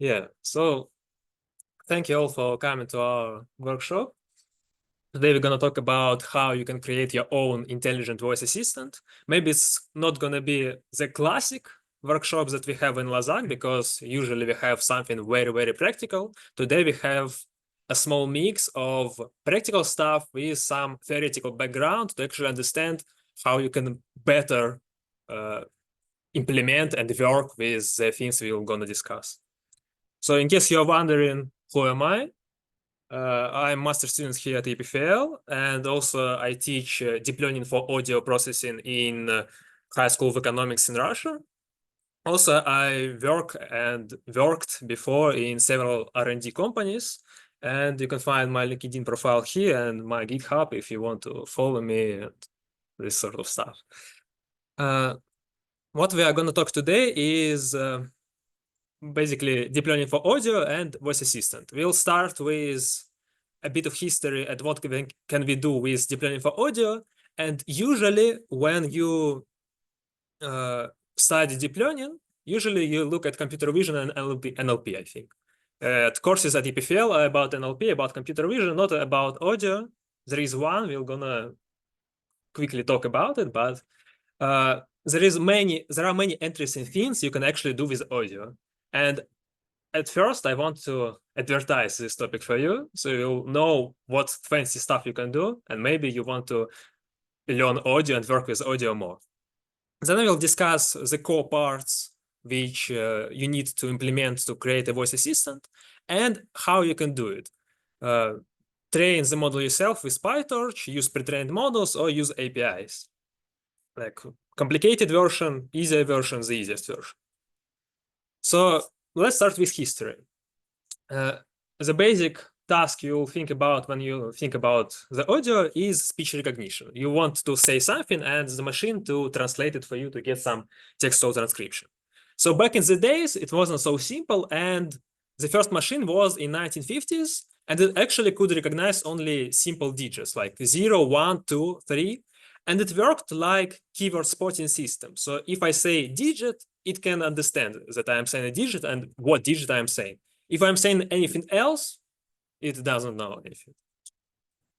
Yeah, so thank you all for coming to our workshop. Today we're going to talk about how you can create your own intelligent voice assistant. Maybe it's not going to be the classic workshops that we have in LauzHack, because usually we have something very, very practical. Today we have a small mix of practical stuff with some theoretical background to actually understand how you can better implement and work with the things we're going to discuss. So in case you're wondering, who am I? I'm master student here at EPFL, and also I teach deep learning for audio processing in High School of Economics in Russia. Also, I worked before in several R&D companies, and you can find my LinkedIn profile here and my GitHub if you want to follow me and this sort of stuff. What we are going to talk today is basically deep learning for audio and voice assistant. We'll start with a bit of history at what can we do with deep learning for audio. And usually when you study deep learning, usually you look at computer vision and NLP, I think. Courses at EPFL are about NLP, about computer vision, not about audio. There is one, we're gonna quickly talk about it, but there are many interesting things you can actually do with audio. And at first, I want to advertise this topic for you, so you'll know what fancy stuff you can do, and maybe you want to learn audio and work with audio more. Then I will discuss the core parts which you need to implement to create a voice assistant and how you can do it. Train the model yourself with PyTorch, use pre-trained models, or use APIs. Like complicated version, easier version, the easiest version. So let's start with history. The basic task you'll think about when you think about the audio is speech recognition. You want to say something and the machine to translate it for you to get some textual transcription. So back in the days, it wasn't so simple, and the first machine was in 1950s, and it actually could recognize only simple digits like 0, 1, 2, 3, and it worked like keyword spotting system. So if I say digit, it can understand that I am saying a digit and what digit I am saying. If I'm saying anything else, it doesn't know anything.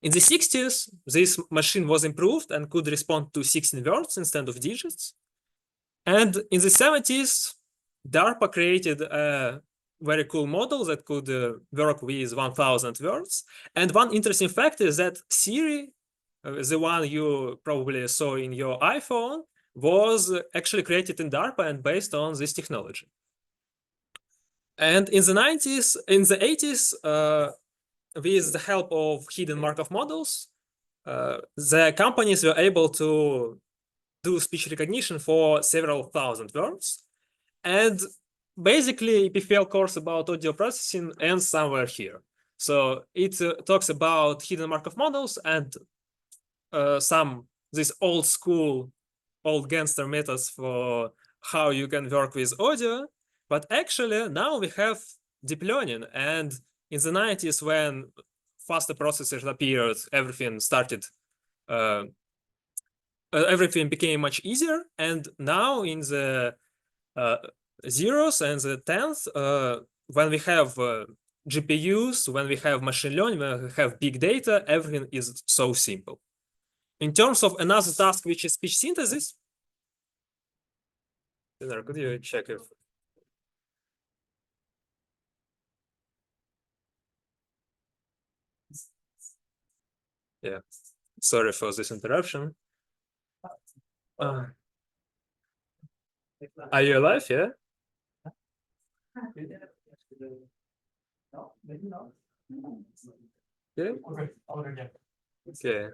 In the 60s, this machine was improved and could respond to 16 words instead of digits. And in the 70s, DARPA created a very cool model that could work with 1,000 words. And one interesting fact is that Siri, the one you probably saw in your iPhone, was actually created in DARPA and based on this technology. And in the 80s, with the help of hidden Markov models, the companies were able to do speech recognition for several thousand words. And basically, EPFL course about audio processing ends somewhere here. So it talks about hidden Markov models and this old school, old gangster methods for how you can work with audio. But actually, now we have deep learning. And in the 90s, when faster processors appeared, everything started, everything became much easier. And now in the zeros and the tens, when we have GPUs, when we have machine learning, when we have big data, everything is so simple. In terms of another task, which is speech synthesis, could you check if... Yeah, sorry for this interruption. Are you alive? Yeah. Yeah. Okay.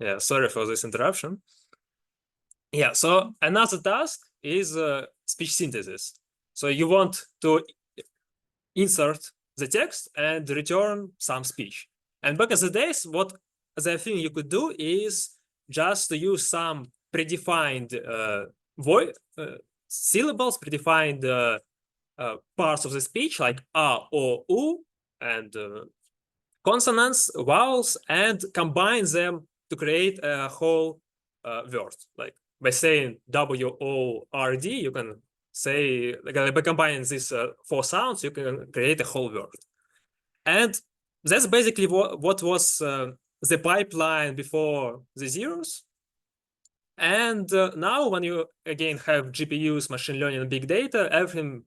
Yeah. Sorry for this interruption. Yeah. So another task is speech synthesis. So you want to insert the text and return some speech. And back in the days, what the thing you could do is just to use some predefined syllables, predefined parts of the speech like a, o, u, and consonants, vowels, and combine them to create a whole word. Like by saying W-O-R-D, you can say, like, by combining these 4 sounds, you can create a whole word. And that's basically what was the pipeline before the zeros. And now when you, again, have GPUs, machine learning, and big data, everything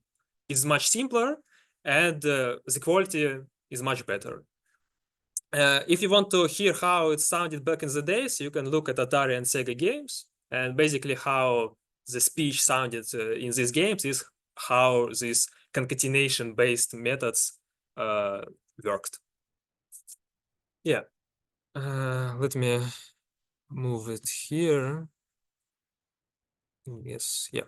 is much simpler, and the quality is much better. If you want to hear how it sounded back in the days, you can look at Atari and Sega games, and basically how the speech sounded in these games is how these concatenation-based methods worked. Yeah. Let me move it here. Yes, yeah.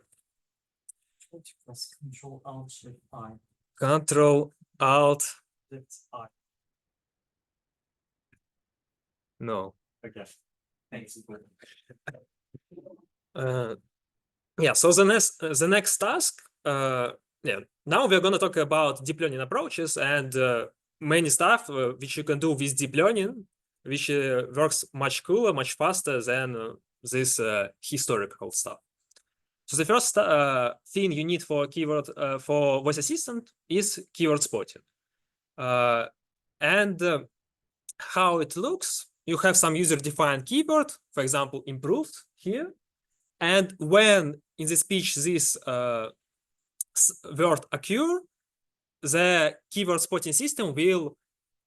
Control Alt. No. Okay. Thanks. Yeah, so the next task, yeah, now we're going to talk about deep learning approaches and many stuff which you can do with deep learning, which works much cooler, much faster than this historical stuff. So the first thing you need for keyword for voice assistant is keyword spotting. And how it looks, you have some user-defined keyword, for example, improved here. And when in the speech this word occur, the keyword spotting system will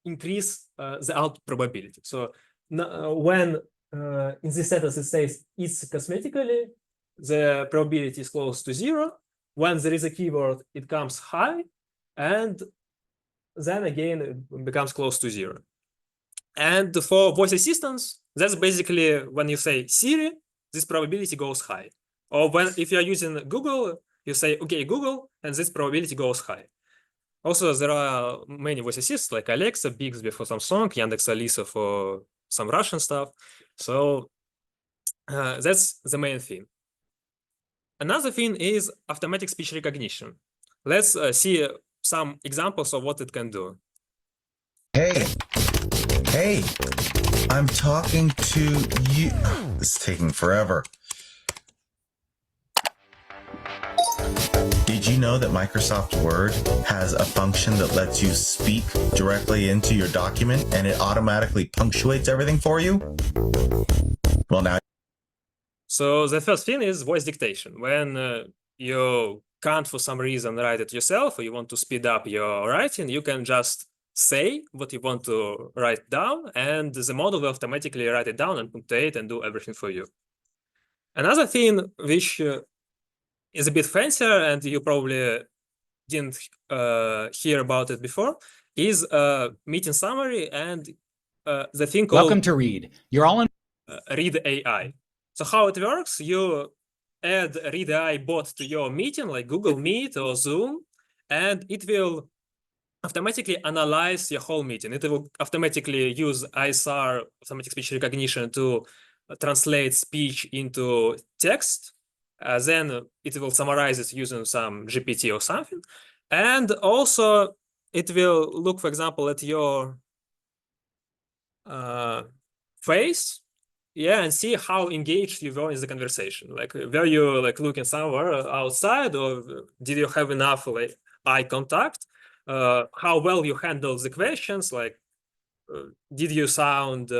increase the output probability. So when in this sentence it says it's cosmetically, the probability is close to 0. When there is a keyword, it comes high, and then again it becomes close to 0. And for voice assistants, that's basically when you say Siri, this probability goes high. Or when if you're using Google, you say, okay, Google, and this probability goes high. Also, there are many voice assistants like Alexa, Bixby for Samsung, Yandex Alisa for some Russian stuff. So that's the main thing. Another thing is automatic speech recognition. Let's see some examples of what it can do. Hey, I'm talking to you. This is taking forever. Did you know that Microsoft Word has a function that lets you speak directly into your document and it automatically punctuates everything for you? Well, now. So the first thing is voice dictation. When you can't, for some reason, write it yourself, or you want to speed up your writing, you can just say what you want to write down, and the model will automatically write it down and punctuate and do everything for you. Another thing which is a bit fancier, and you probably didn't hear about it before, is meeting summary and the thing called Welcome to Read. You're all in Read AI. So how it works, you add Read AI bot to your meeting, like Google Meet or Zoom, and it will automatically analyze your whole meeting. It will automatically use ISR, automatic speech recognition, to translate speech into text. Then it will summarize it using some GPT or something. And also it will look, for example, at your face, yeah, and see how engaged you were in the conversation. Like, were you like looking somewhere outside, or did you have enough like eye contact? How well you handled the questions, like did you sound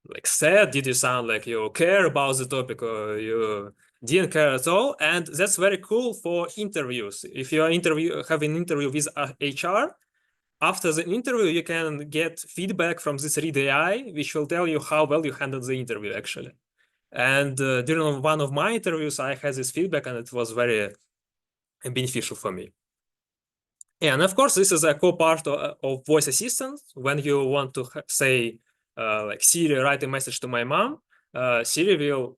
like sad? Did you sound like you care about the topic, or you didn't care at all? And that's very cool for interviews. If you have an interview with HR, after the interview, you can get feedback from this Read AI, which will tell you how well you handled the interview, actually. And during one of my interviews, I had this feedback, and it was very beneficial for me. And of course, this is a core part of voice assistant. When you want to say, like, Siri, write a message to my mom, Siri will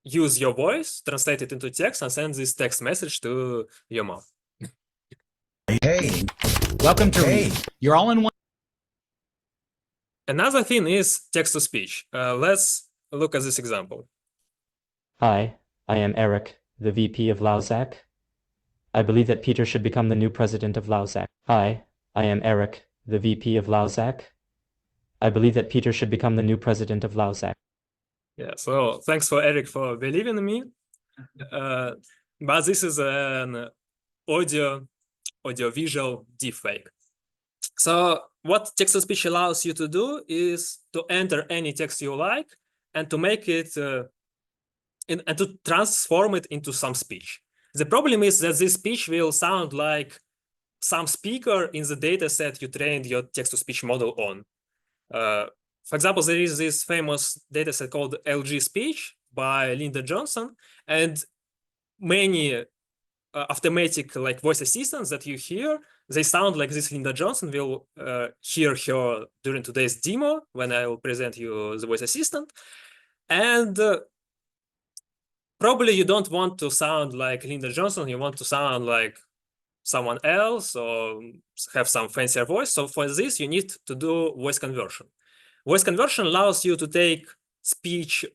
use your voice, translate it into text, and send this text message to your mom. Hey, Welcome to Read. You're all in one. Another thing is text-to-speech. Let's look at this example. Hi, I am Eric, the VP of LauzHack. I believe that Peter should become the new president of LauzHack. Hi, I am Eric, the VP of LauzHack. I believe that Peter should become the new president of LauzHack. Yeah, so thanks for Eric for believing in me. But this is an audio-visual deepfake. So what text-to-speech allows you to do is to enter any text you like and to make it and to transform it into some speech. The problem is that this speech will sound like some speaker in the data set you trained your text-to-speech model on. For example, there is this famous data set called LG Speech by Linda Johnson, and many automatic like voice assistants that you hear, they sound like this Linda Johnson. Will hear her during today's demo when I will present you the voice assistant. And probably you don't want to sound like Linda Johnson, you want to sound like someone else or have some fancier voice. So for this, you need to do voice conversion. Voice conversion allows you to take speech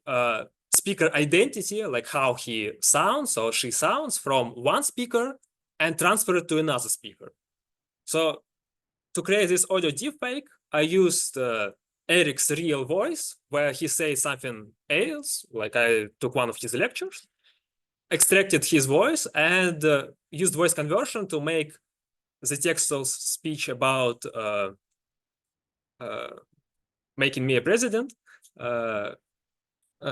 speaker identity, like how he sounds or she sounds, from one speaker and transfer it to another speaker. So to create this audio deepfake, I used Eric's real voice, where he says something else, like I took one of his lectures, extracted his voice, and used voice conversion to make the textual speech about making me a president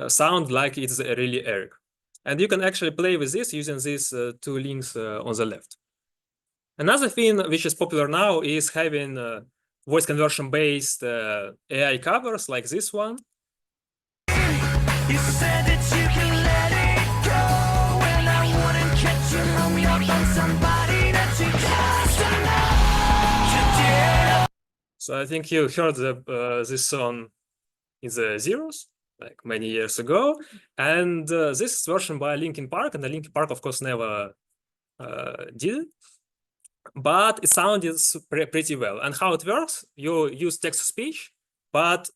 sound like it's really Eric. And you can actually play with this using these two links on the left. Another thing which is popular now is having voice conversion based AI covers like this one. You said that you can let it go, and I wouldn't catch you hung up on somebody that you just enough. So I think you heard this song in the zeros, like many years ago. And this is version by Linkin Park, and the Linkin Park, of course, never did it. But it sounded pretty well. And how it works, you use text-to-speech, but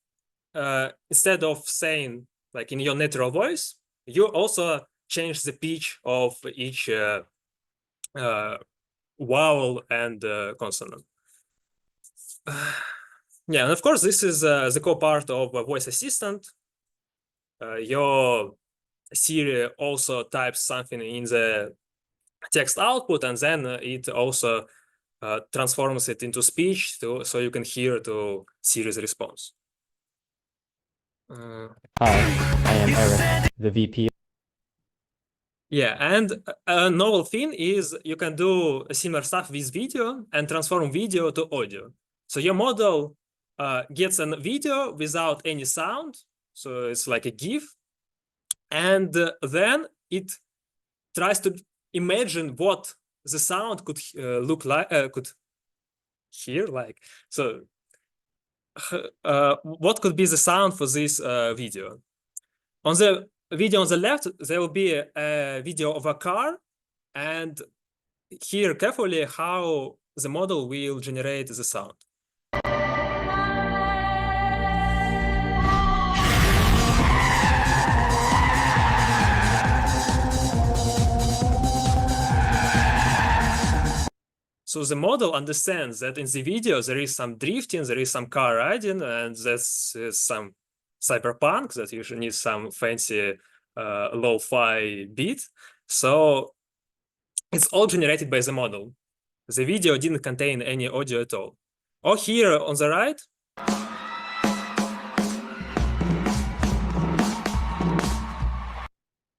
instead of saying, like in your natural voice, you also change the pitch of each vowel and consonant. Yeah, and of course, this is the core part of a voice assistant. Your Siri also types something in the text output, and then it also transforms it into speech so you can hear to Siri's response. Hi, I am Eric, the VP. Yeah, and a novel thing is you can do similar stuff with video and transform video to audio. So your model gets a video without any sound, so it's like a GIF, and then it tries to imagine what the sound could look like, could hear like. So what could be the sound for this video? On the video on the left, there will be a video of a car, and hear carefully how the model will generate the sound. So the model understands that in the video there is some drifting, there is some car riding, and that's some cyberpunk that usually needs some fancy lo-fi beat. So it's all generated by the model. The video didn't contain any audio at all. Or here on the right,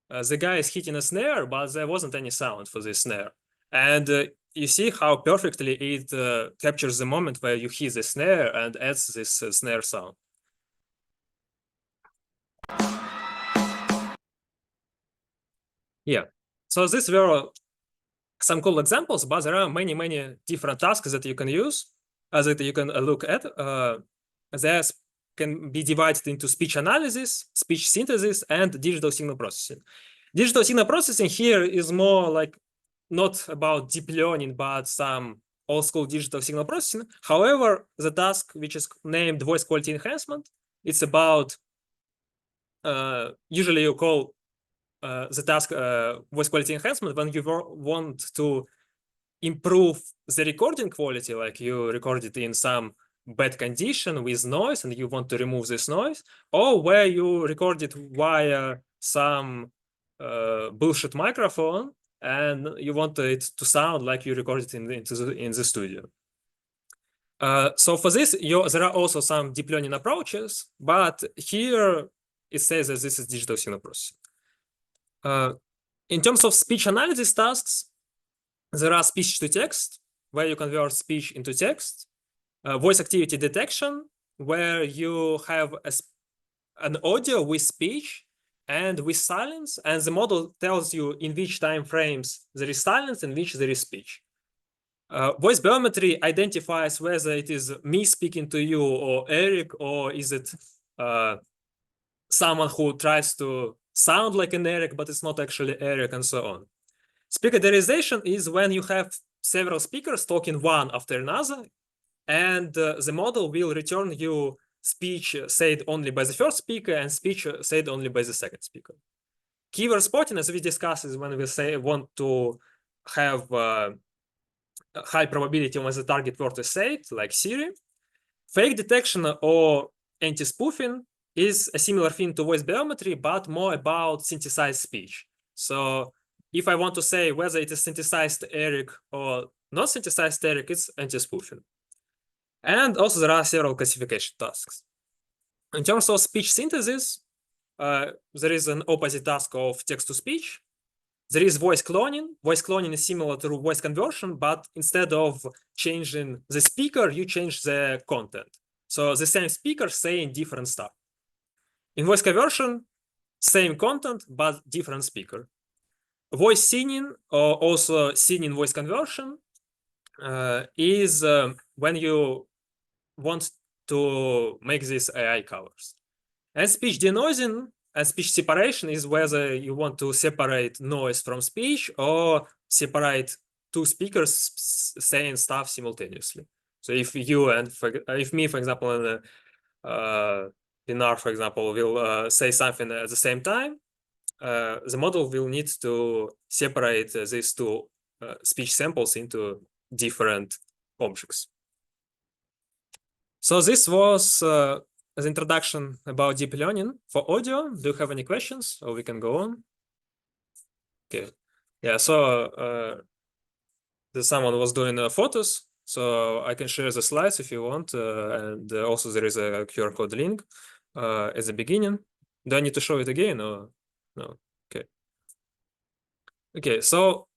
the guy is hitting a snare, but there wasn't any sound for this snare. And you see how perfectly it captures the moment where you hit the snare and adds this snare sound. Yeah, so these were some cool examples, but there are many, many different tasks that you can use, that you can look at. These can be divided into speech analysis, speech synthesis, and digital signal processing. Digital signal processing here is more like not about deep learning, but some old school digital signal processing. However, the task, which is named voice quality enhancement, it's about, usually you call the task voice quality enhancement when you want to improve the recording quality, like you record it in some bad condition with noise and you want to remove this noise, or where you record it via some bullshit microphone, and you want it to sound like you recorded in the studio. So for this, there are also some deep learning approaches, but here it says that this is digital signal processing. In terms of speech analysis tasks, there are speech to text, where you convert speech into text, voice activity detection, where you have an audio with speech and with silence, and the model tells you in which time frames there is silence and which there is speech. Voice biometry identifies whether it is me speaking to you or Eric, or is it someone who tries to sound like an Eric, but it's not actually Eric, and so on. Speaker diarization is when you have several speakers talking one after another, and the model will return you speech said only by the first speaker and speech said only by the second speaker. Keyword spotting, as we discussed, is when we want to have high probability when the target word is said, like Siri. Fake detection or anti-spoofing is a similar thing to voice biometry, but more about synthesized speech. So if I want to say whether it is synthesized Eric or not synthesized Eric, it's anti-spoofing. And also there are several classification tasks. In terms of speech synthesis, there is an opposite task of text-to-speech. There is voice cloning. Voice cloning is similar to voice conversion, but instead of changing the speaker, you change the content. So the same speaker saying different stuff. In voice conversion, same content, but different speaker. Voice singing, or also singing voice conversion, is when you want to make these AI covers. And speech denoising and speech separation is whether you want to separate noise from speech or separate two speakers saying stuff simultaneously. So if you and if me, for example, and Pinar, for example, will say something at the same time, the model will need to separate these two speech samples into different objects. So this was as introduction about deep learning for audio. Do you have any questions, or we can go on? Okay. Yeah. So someone was doing photos, so I can share the slides if you want, and also there is a QR code link at the beginning. Do I need to show it again, or no? Okay. Okay. So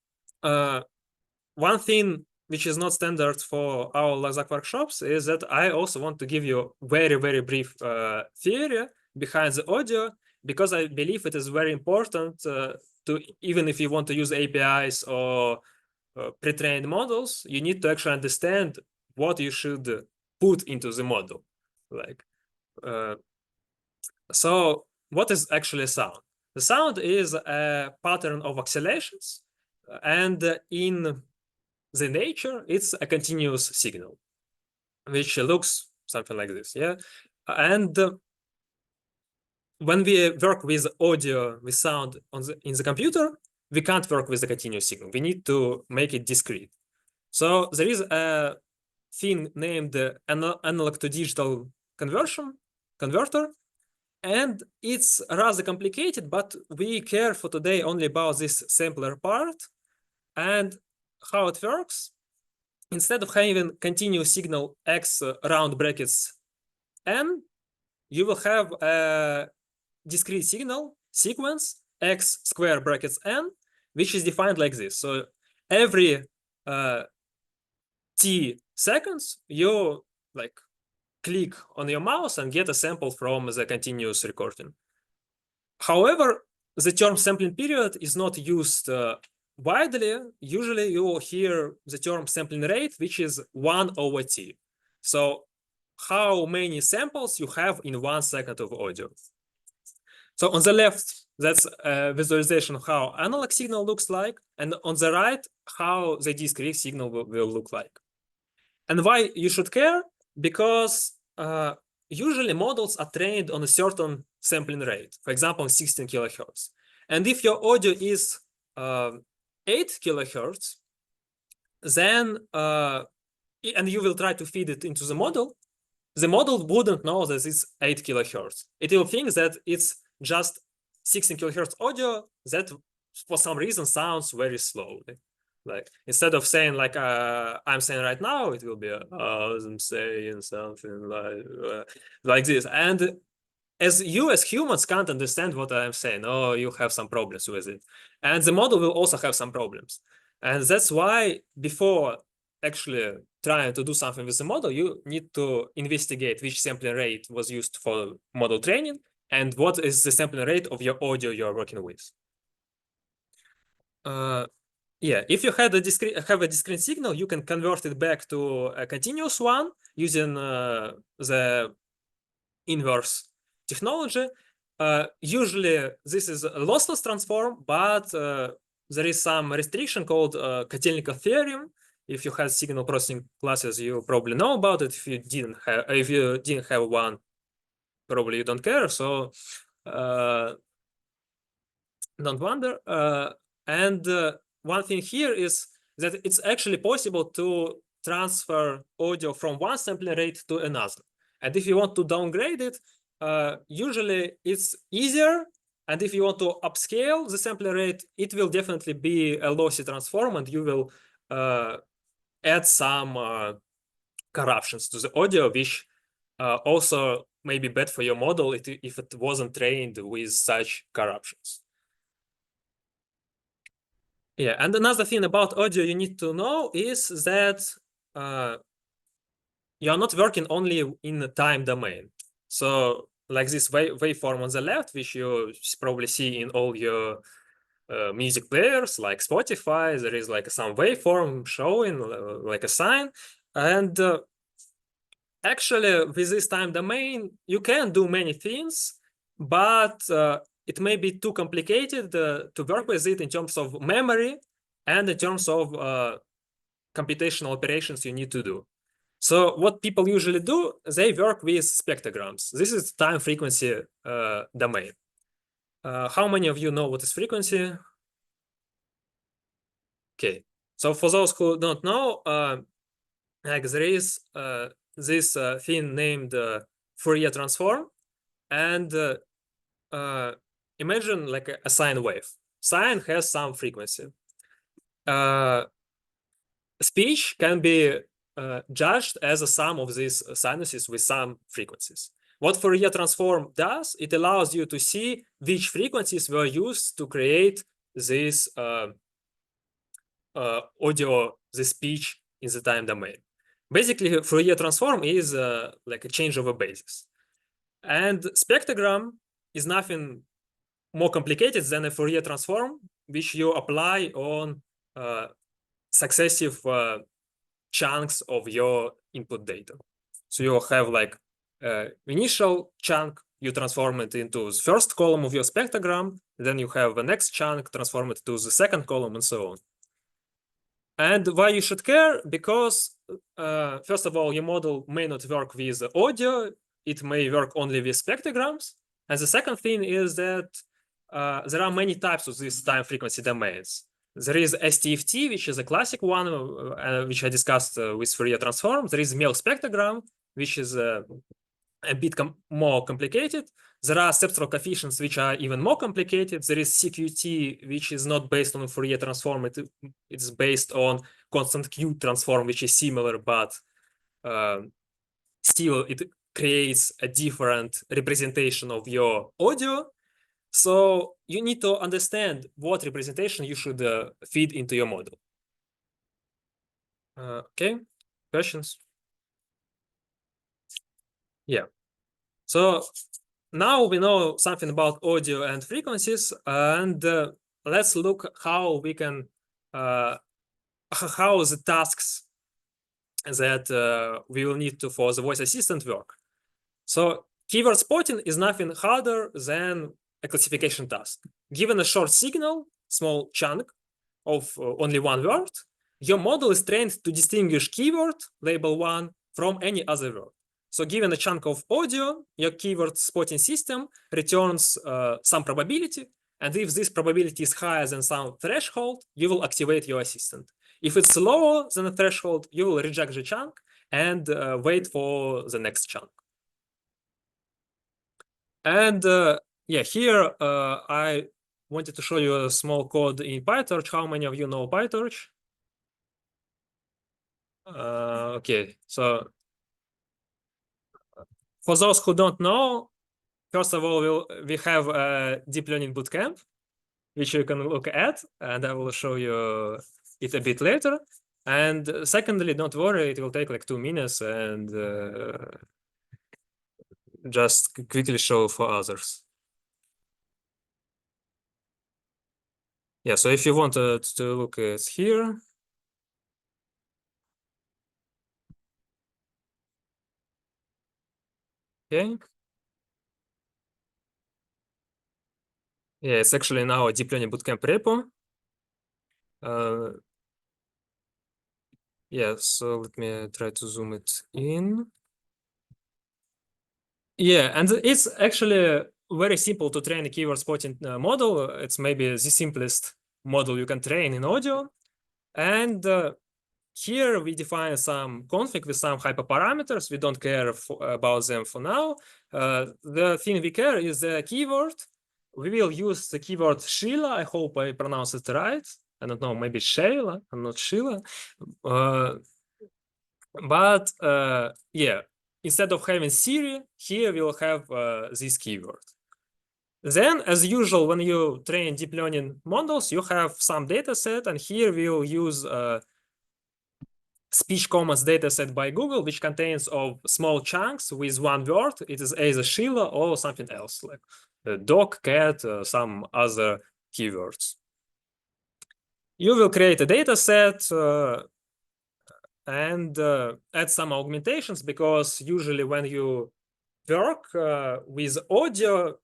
one thing which is not standard for our LauzHack workshops is that I also want to give you very, very brief theory behind the audio, because I believe it is very important to, even if you want to use APIs or pre-trained models, you need to actually understand what you should put into the model. Like, so what is actually sound? The sound is a pattern of oscillations, and in the nature, it's a continuous signal, which looks something like this, yeah? And when we work with audio, with sound in the computer, we can't work with the continuous signal. We need to make it discrete. So there is a thing named analog to digital converter, and it's rather complicated, but we care for today only about this sampler part. And how it works, instead of having continuous signal x round brackets n, you will have a discrete signal sequence x square brackets n, which is defined like this. So every t seconds, you like click on your mouse and get a sample from the continuous recording. However, the term sampling period is not used widely. Usually you will hear the term sampling rate, which is 1/t. So how many samples you have in 1 second of audio. So on the left, that's a visualization of how analog signal looks like, and on the right, how the discrete signal will look like. And why you should care? Because usually models are trained on a certain sampling rate, for example, 16 kilohertz. And if your audio is 8 kilohertz, then and you will try to feed it into the model wouldn't know that it's 8 kilohertz. It will think that it's just 16 kilohertz audio that for some reason sounds very slowly. Like instead of saying like I'm saying right now, it will be I'm saying something like this. And as humans can't understand what I'm saying, oh, you have some problems with it. And the model will also have some problems. And that's why before actually trying to do something with the model, you need to investigate which sampling rate was used for model training and what is the sampling rate of your audio you're working with. Yeah, if you have a discrete signal, you can convert it back to a continuous one using the inverse technology. Usually this is a lossless transform, but there is some restriction called Kotelnikov theorem. If you had signal processing classes, you probably know about it. If you didn't have one, probably you don't care. So don't wonder. And one thing here is that it's actually possible to transfer audio from one sampling rate to another. And if you want to downgrade it, usually it's easier. And if you want to upscale the sampling rate, it will definitely be a lossy transform, and you will add some corruptions to the audio, which also may be bad for your model if it wasn't trained with such corruptions. Yeah, and another thing about audio you need to know is that you're not working only in the time domain. So like this waveform on the left, which you probably see in all your music players like Spotify, there is like some waveform showing like a sign. And actually with this time domain, you can do many things, but it may be too complicated to work with it in terms of memory and in terms of computational operations you need to do. So what people usually do, they work with spectrograms. This is time frequency domain. How many of you know what is frequency? Okay, so for those who don't know, like there is this thing named Fourier transform, and imagine like a sine wave. Sine has some frequency. Speech can be judged as a sum of these sinuses with some frequencies. What Fourier transform does, it allows you to see which frequencies were used to create this audio, the speech in the time domain. Basically, Fourier transform is like a changeover basis. And spectrogram is nothing more complicated than a Fourier transform, which you apply on successive chunks of your input data. So you have like initial chunk, you transform it into the first column of your spectrogram, then you have the next chunk, transform it to the second column, and so on. And why you should care? Because first of all, your model may not work with audio, it may work only with spectrograms. And the second thing is that there are many types of these time frequency domains. There is STFT, which is a classic one, which I discussed with Fourier transform. There is Mel spectrogram, which is a bit more complicated. There are spectral coefficients, which are even more complicated. There is CQT, which is not based on Fourier transform. It's based on constant Q transform, which is similar, but still it creates a different representation of your audio. So you need to understand what representation you should feed into your model. Okay, questions? Yeah. So now we know something about audio and frequencies, and let's look how we can, how the tasks that we will need to for the voice assistant work. So keyword spotting is nothing harder than a classification task. Given a short signal, small chunk of only one word, your model is trained to distinguish keyword, label 1, from any other word. So given a chunk of audio, your keyword spotting system returns some probability. And if this probability is higher than some threshold, you will activate your assistant. If it's lower than a threshold, you will reject the chunk and wait for the next chunk. And yeah, here I wanted to show you a small code in PyTorch. How many of you know PyTorch? Okay, so for those who don't know, first of all, we have a deep learning bootcamp, which you can look at, and I will show you it a bit later. And secondly, don't worry, it will take like 2 minutes, and just quickly show for others. Yeah, so if you want to look at here. Okay. Yeah, it's actually in our deep learning bootcamp repo. Yeah, so let me try to zoom it in. Yeah, and it's actually very simple to train a keyword spotting model. It's maybe the simplest model you can train in audio. And here we define some config with some hyperparameters. We don't care about them for now. The thing we care is the keyword. We will use the keyword Sheila. I hope I pronounce it right. I don't know, maybe Sheila. I'm not Sheila. But yeah, instead of having Siri, here we'll have this keyword. Then, as usual, when you train deep learning models, you have some data set, and here we'll use speech commas dataset by Google, which contains of small chunks with one word. It is either Sheila or something else, like dog, cat, some other keywords. You will create a dataset and add some augmentations, because usually when you work with audio,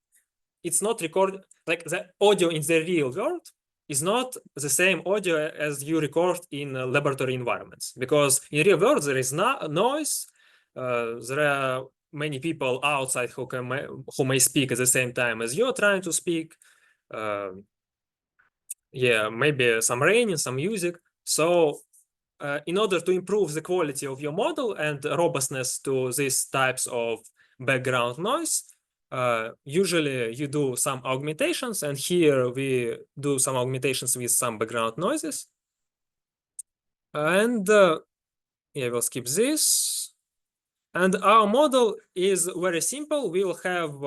it's not recorded, like the audio in the real world is not the same audio as you record in laboratory environments, because in real world there is noise. There are many people outside who may speak at the same time as you're trying to speak. Yeah, maybe some rain, some music. So in order to improve the quality of your model and robustness to these types of background noise, usually you do some augmentations, and here we do some augmentations with some background noises. And yeah, we'll skip this. And our model is very simple. We will have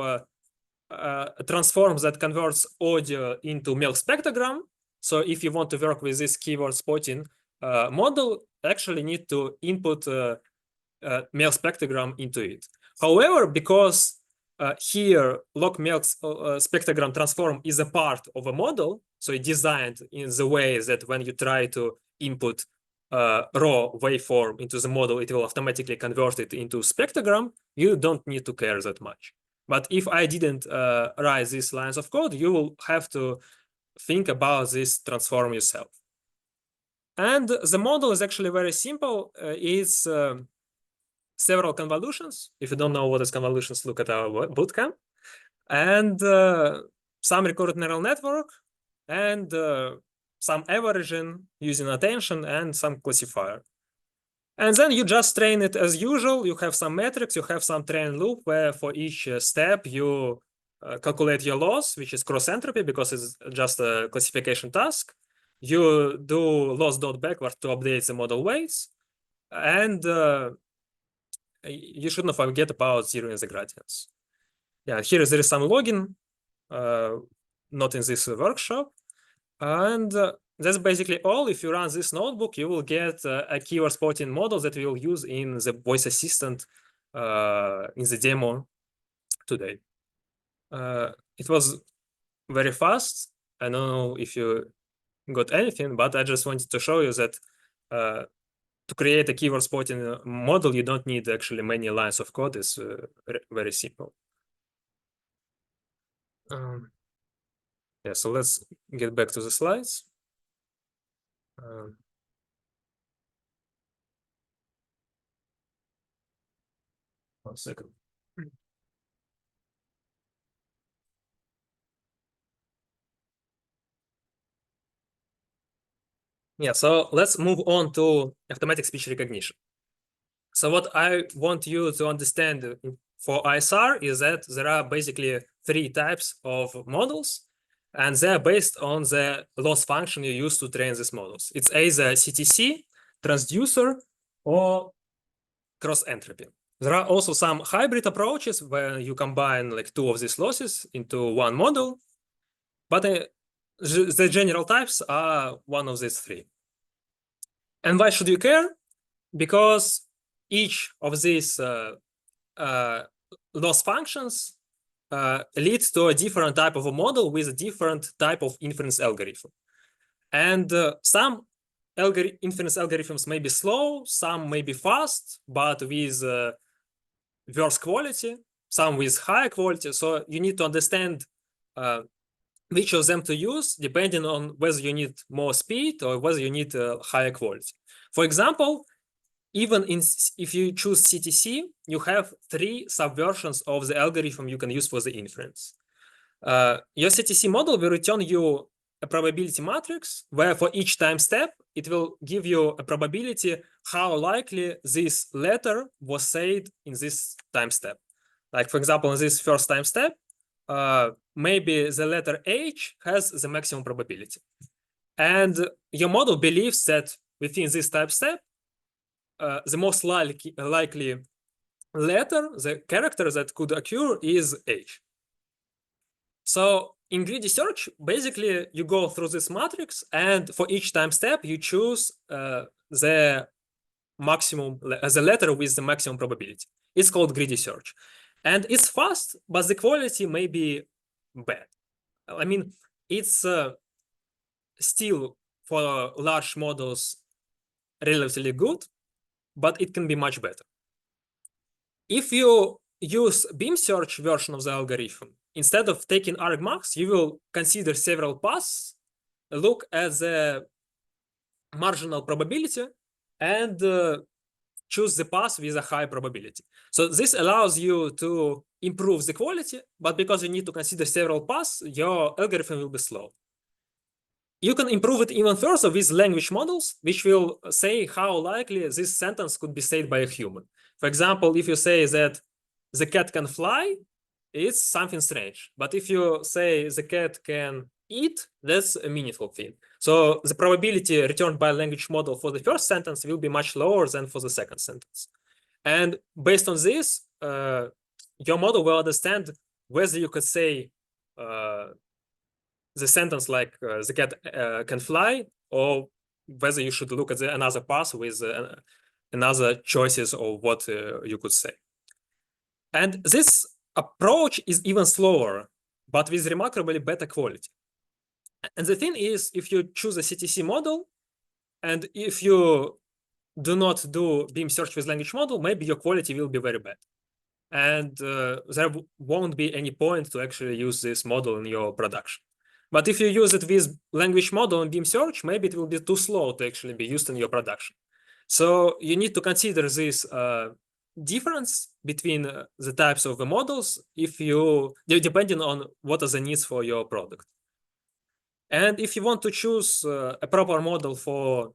a transform that converts audio into Milk spectrogram. So if you want to work with this keyword spotting model, actually need to input Milk spectrogram into it. However, because here log Milk spectrogram transform is a part of a model, so it's designed in the way that when you try to input raw waveform into the model, it will automatically convert it into spectrogram. You don't need to care that much. But if I didn't write these lines of code, you will have to think about this transform yourself. And the model is actually very simple. It's several convolutions. If you don't know what is convolutions, look at our bootcamp. And some recurrent neural network, and some averaging using attention, and some classifier. And then you just train it as usual. You have some metrics, you have some train loop where for each step you calculate your loss, which is cross entropy, because it's just a classification task. You do loss.backward to update the model weights. And you shouldn't forget about zeroing the gradients. Yeah, here there is some logging, not in this workshop. And that's basically all. If you run this notebook, you will get a keyword spotting model that we will use in the voice assistant in the demo today. It was very fast. I don't know if you got anything, but I just wanted to show you that to create a keyword spotting model, you don't need actually many lines of code. It's very simple. Yeah, so let's get back to the slides. 1 second. Yeah, so let's move on to automatic speech recognition. So what I want you to understand for ISR is that there are basically three types of models, and they're based on the loss function you use to train these models. It's either CTC, transducer, or cross entropy. There are also some hybrid approaches where you combine like two of these losses into one model, but the general types are one of these three. And why should you care? Because each of these loss functions leads to a different type of a model with a different type of inference algorithm. And some inference algorithms may be slow, some may be fast, but with worse quality, some with higher quality. So you need to understand which of them to use, depending on whether you need more speed or whether you need higher quality. For example, even if you choose CTC, you have three subversions of the algorithm you can use for the inference. Your CTC model will return you a probability matrix where for each time step, it will give you a probability how likely this letter was said in this time step. Like, for example, in this first time step, maybe the letter H has the maximum probability. And your model believes that within this time step, the most likely letter, the character that could occur is H. So in greedy search, basically you go through this matrix, and for each time step, you choose the maximum, the letter with the maximum probability. It's called greedy search. And it's fast, but the quality may be bad. I mean, it's still for large models relatively good, but it can be much better. If you use beam search version of the algorithm, instead of taking argmax, you will consider several paths, look at the marginal probability, and choose the path with a high probability. So this allows you to improve the quality, but because you need to consider several paths, your algorithm will be slow. You can improve it even further with language models, which will say how likely this sentence could be said by a human. For example, if you say that the cat can fly, it's something strange. But if you say the cat can eat, that's a meaningful thing. So the probability returned by a language model for the first sentence will be much lower than for the second sentence. And based on this, your model will understand whether you could say the sentence like the cat can fly, or whether you should look at another path with another choices of what you could say. And this approach is even slower, but with remarkably better quality. And the thing is, if you choose a CTC model, and if you do not do beam search with language model, maybe your quality will be very bad. And there won't be any point to actually use this model in your production. But if you use it with language model and beam search, maybe it will be too slow to actually be used in your production. So you need to consider this difference between the types of the models depending on what are the needs for your product. And if you want to choose a proper model for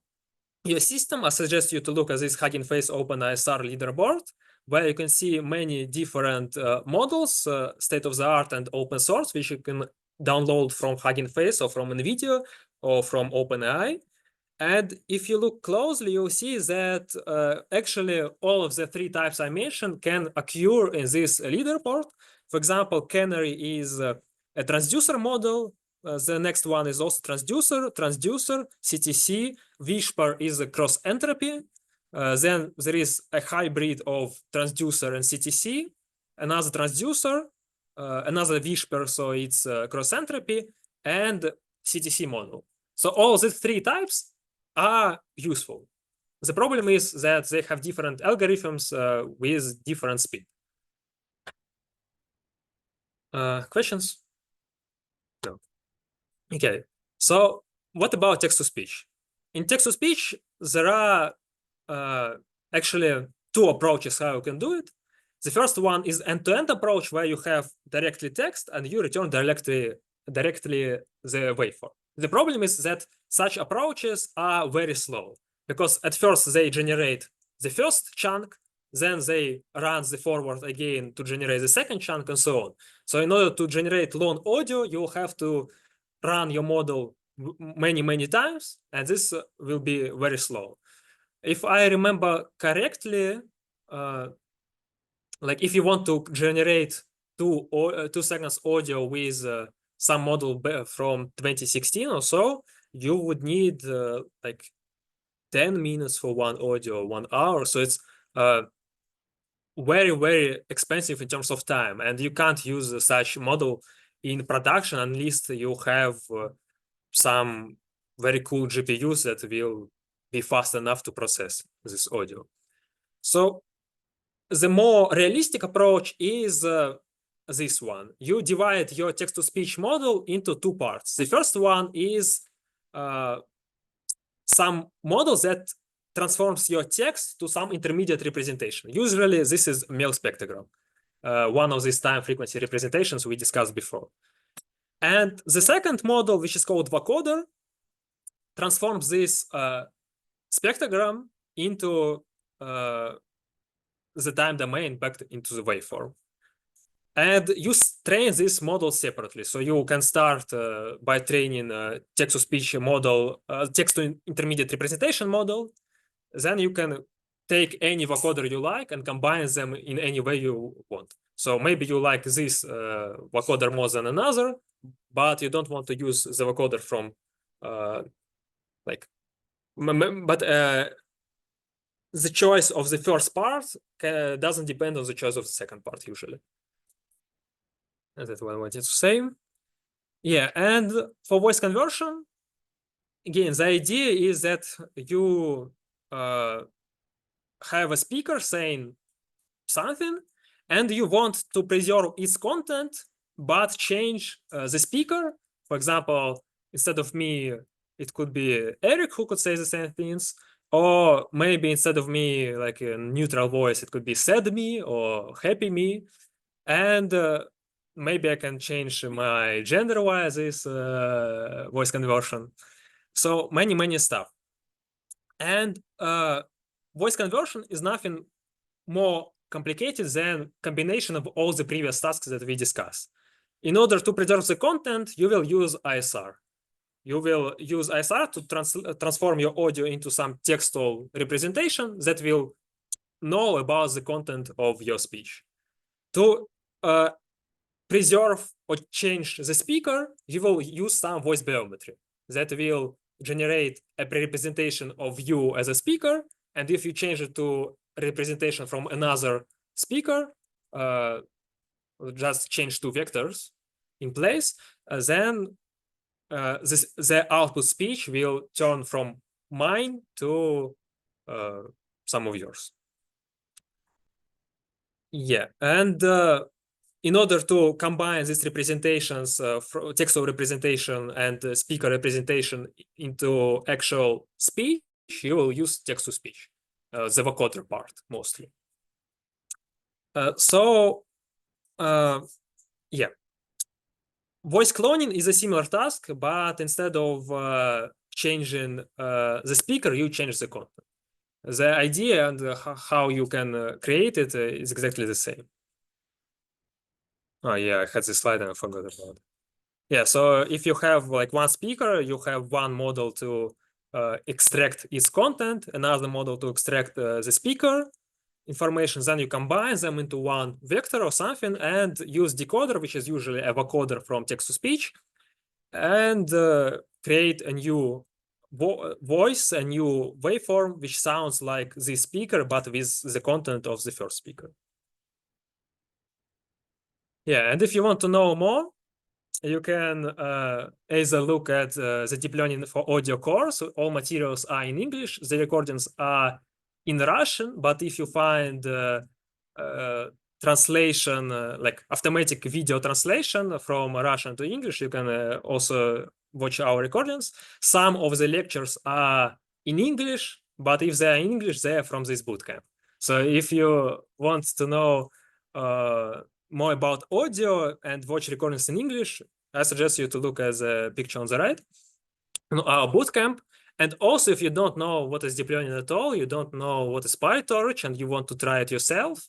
your system, I suggest you to look at this Hugging Face OpenISR leaderboard, where you can see many different models, state-of-the-art and open source, which you can download from Hugging Face or from NVIDIA or from OpenAI. And if you look closely, you'll see that actually all of the three types I mentioned can occur in this leaderboard. For example, Canary is a transducer model. The next one is also transducer, CTC. Whisper is a cross entropy. Then there is a hybrid of transducer and CTC, another transducer, another Whisper, so it's cross entropy, and CTC model. So all these three types are useful. The problem is that they have different algorithms with different speed. Questions? No. Okay. So what about text-to-speech? In text-to-speech, there are actually two approaches how you can do it. The first one is end-to-end approach, where you have directly text and you return directly the waveform. The problem is that such approaches are very slow, because at first they generate the first chunk, then they run the forward again to generate the second chunk, and so on. So in order to generate long audio, you'll have to run your model many times, and this will be very slow. If I remember correctly, like if you want to generate 2 seconds audio with some model from 2016 or so, you would need like 10 minutes for one audio, 1 hour. So it's very expensive in terms of time, and you can't use such model in production unless you have some very cool GPUs that will be fast enough to process this audio. So the more realistic approach is this one. You divide your text-to-speech model into 2 parts. The first one is some models that transforms your text to some intermediate representation. Usually, this is Mel spectrogram, one of these time frequency representations we discussed before. And the second model, which is called vocoder, transforms this spectrogram into the time domain back into the waveform. And you train this model separately. So you can start by training a text-to-speech model, text-to-intermediate representation model. Then you can take any vocoder you like and combine them in any way you want. So maybe you like this vocoder more than another, but you don't want to use the vocoder from the choice of the first part doesn't depend on the choice of the second part usually. And that's what I wanted to say. Yeah, and for voice conversion, again, the idea is that you have a speaker saying something, and you want to preserve its content, but change the speaker. For example, instead of me, it could be Eric who could say the same things, or maybe instead of me, like a neutral voice, it could be sad me or happy me. And maybe I can change my gender via this voice conversion. So many stuff. And voice conversion is nothing more complicated than combination of all the previous tasks that we discussed. In order to preserve the content, you will use ISR. You will use ISR to transform your audio into some textual representation that will know about the content of your speech. To preserve or change the speaker, you will use some voice biometry that will generate a representation of you as a speaker. And if you change it to representation from another speaker, just change 2 vectors in place, then the output speech will turn from mine to some of yours. Yeah, and in order to combine these representations, textual representation and speaker representation into actual speech, you will use text-to-speech, the vocoder part mostly. Yeah. Voice cloning is a similar task, but instead of changing the speaker, you change the content. The idea and how you can create it is exactly the same. Oh yeah, I had this slide and I forgot about it. Yeah, so if you have like one speaker, you have one model to extract its content, another model to extract the speaker information, then you combine them into one vector or something and use decoder, which is usually a vocoder from text-to-speech, and create a new voice, a new waveform, which sounds like the speaker, but with the content of the first speaker. Yeah, and if you want to know more, you can either look at the Deep Learning for Audio course. All materials are in English. The recordings are in Russian, but if you find translation, like automatic video translation from Russian to English, you can also watch our recordings. Some of the lectures are in English, but if they are in English, they are from this bootcamp. So if you want to know more about audio and watch recordings in English, I suggest you to look at the picture on the right, our bootcamp. And also, if you don't know what is deep learning at all, you don't know what is PyTorch, and you want to try it yourself,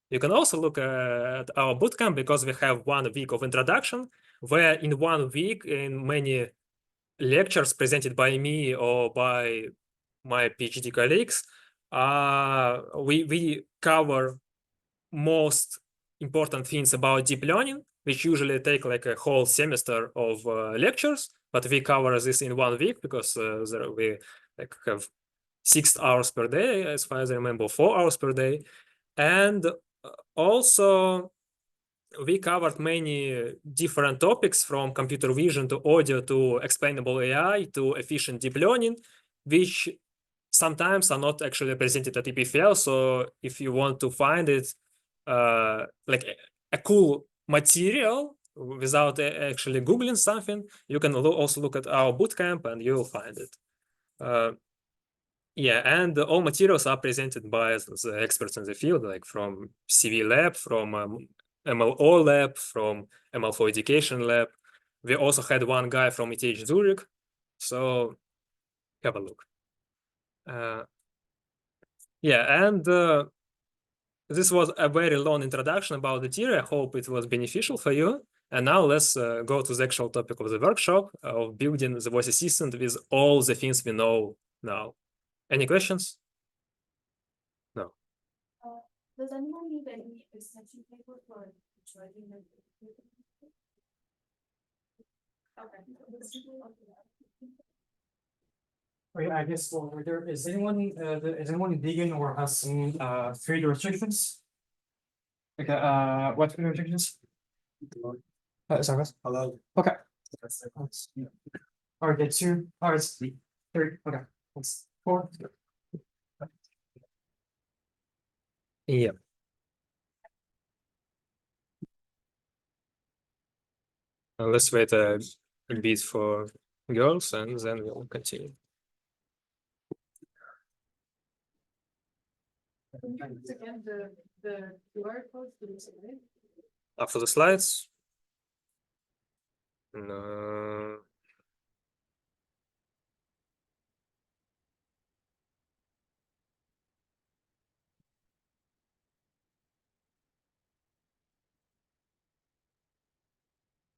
you can also look at our bootcamp, because we have 1 week of introduction, where in 1 week, in many lectures presented by me or by my PhD colleagues, we cover most important things about deep learning, which usually take like a whole semester of lectures, but we cover this in 1 week, because we like have 6 hours per day, as far as I remember, 4 hours per day. And also we covered many different topics, from computer vision to audio to explainable AI to efficient deep learning, which sometimes are not actually presented at EPFL. So if you want to find it like a cool material without actually Googling something, you can also look at our bootcamp and you'll find it. Yeah, and all materials are presented by the experts in the field, like from CV Lab, from MLO Lab, from ML4 Education Lab. We also had 1 guy from ETH Zurich, so have a look. Yeah, and this was a very long introduction about the theory. I hope it was beneficial for you. And now let's go to the actual topic of the workshop, of building the voice assistant with all the things we know now. Any questions? No. Does anyone need any extension paper for joining the? Okay. Okay, I guess is anyone vegan or has some food restrictions? Okay, what food restrictions? Sorry, hello. Okay. Okay, 2. All right, 3. Okay, that's 4. Yeah. Let's wait a bit for girls, and then we'll continue. Again, the QR code to the survey. After the slides? No.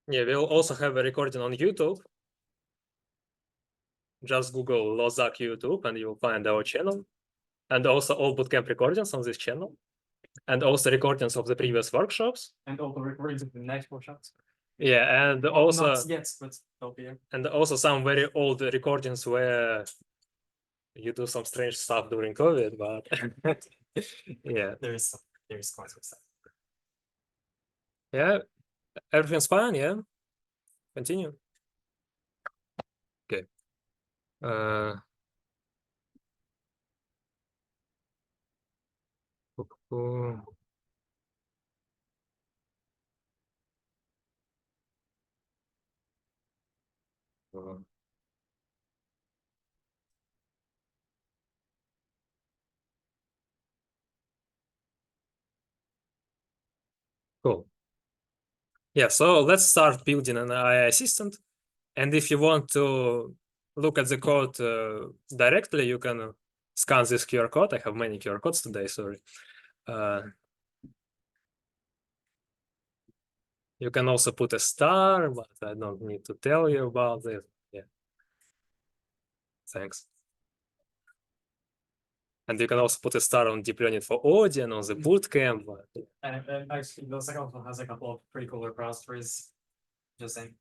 Yeah, we'll also have a recording on YouTube. Just Google LauzHack YouTube and you'll find our channel. And also all bootcamp recordings on this channel. And also recordings of the previous workshops. And all the recordings of the next workshops. Yeah, and also Not yet, but they'll be there. and also some very old recordings where you do some strange stuff during COVID, but yeah. There is quite some stuff. Yeah, everything's fine, yeah. Continue. Okay. Cool. Yeah, so let's start building an AI assistant. And if you want to look at the code directly, you can scan this QR code. I have many QR codes today, sorry. You can also put a star, but I don't need to tell you about it. Yeah. Thanks. And you can also put a star on deep learning for audio and on the bootcamp. But... And actually, LauzHack also has a couple of pretty cool repositories. Just saying.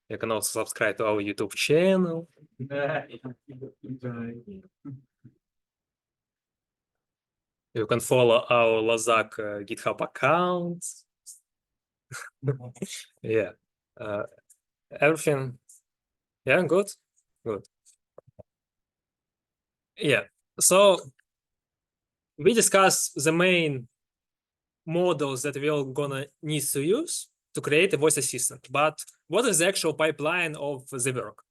You can also subscribe to our YouTube channel. You can follow our LauzHack GitHub account. Yeah. Everything. Yeah, good. Good. Yeah. So we discussed the main models that we're gonna need to use to create a voice assistant. But what is the actual pipeline of the work?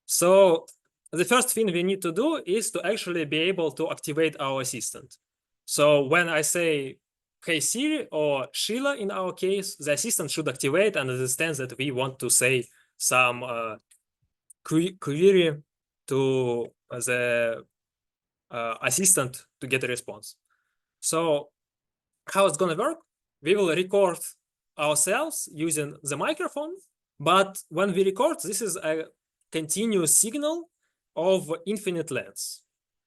So the first thing we need to do is to actually be able to activate our assistant. So when I say, hey Siri, or Sheila in our case, the assistant should activate and understand that we want to say some query to the assistant to get a response. So how it's going to work? We will record ourselves using the microphone, but when we record, this is a continuous signal of infinite lengths.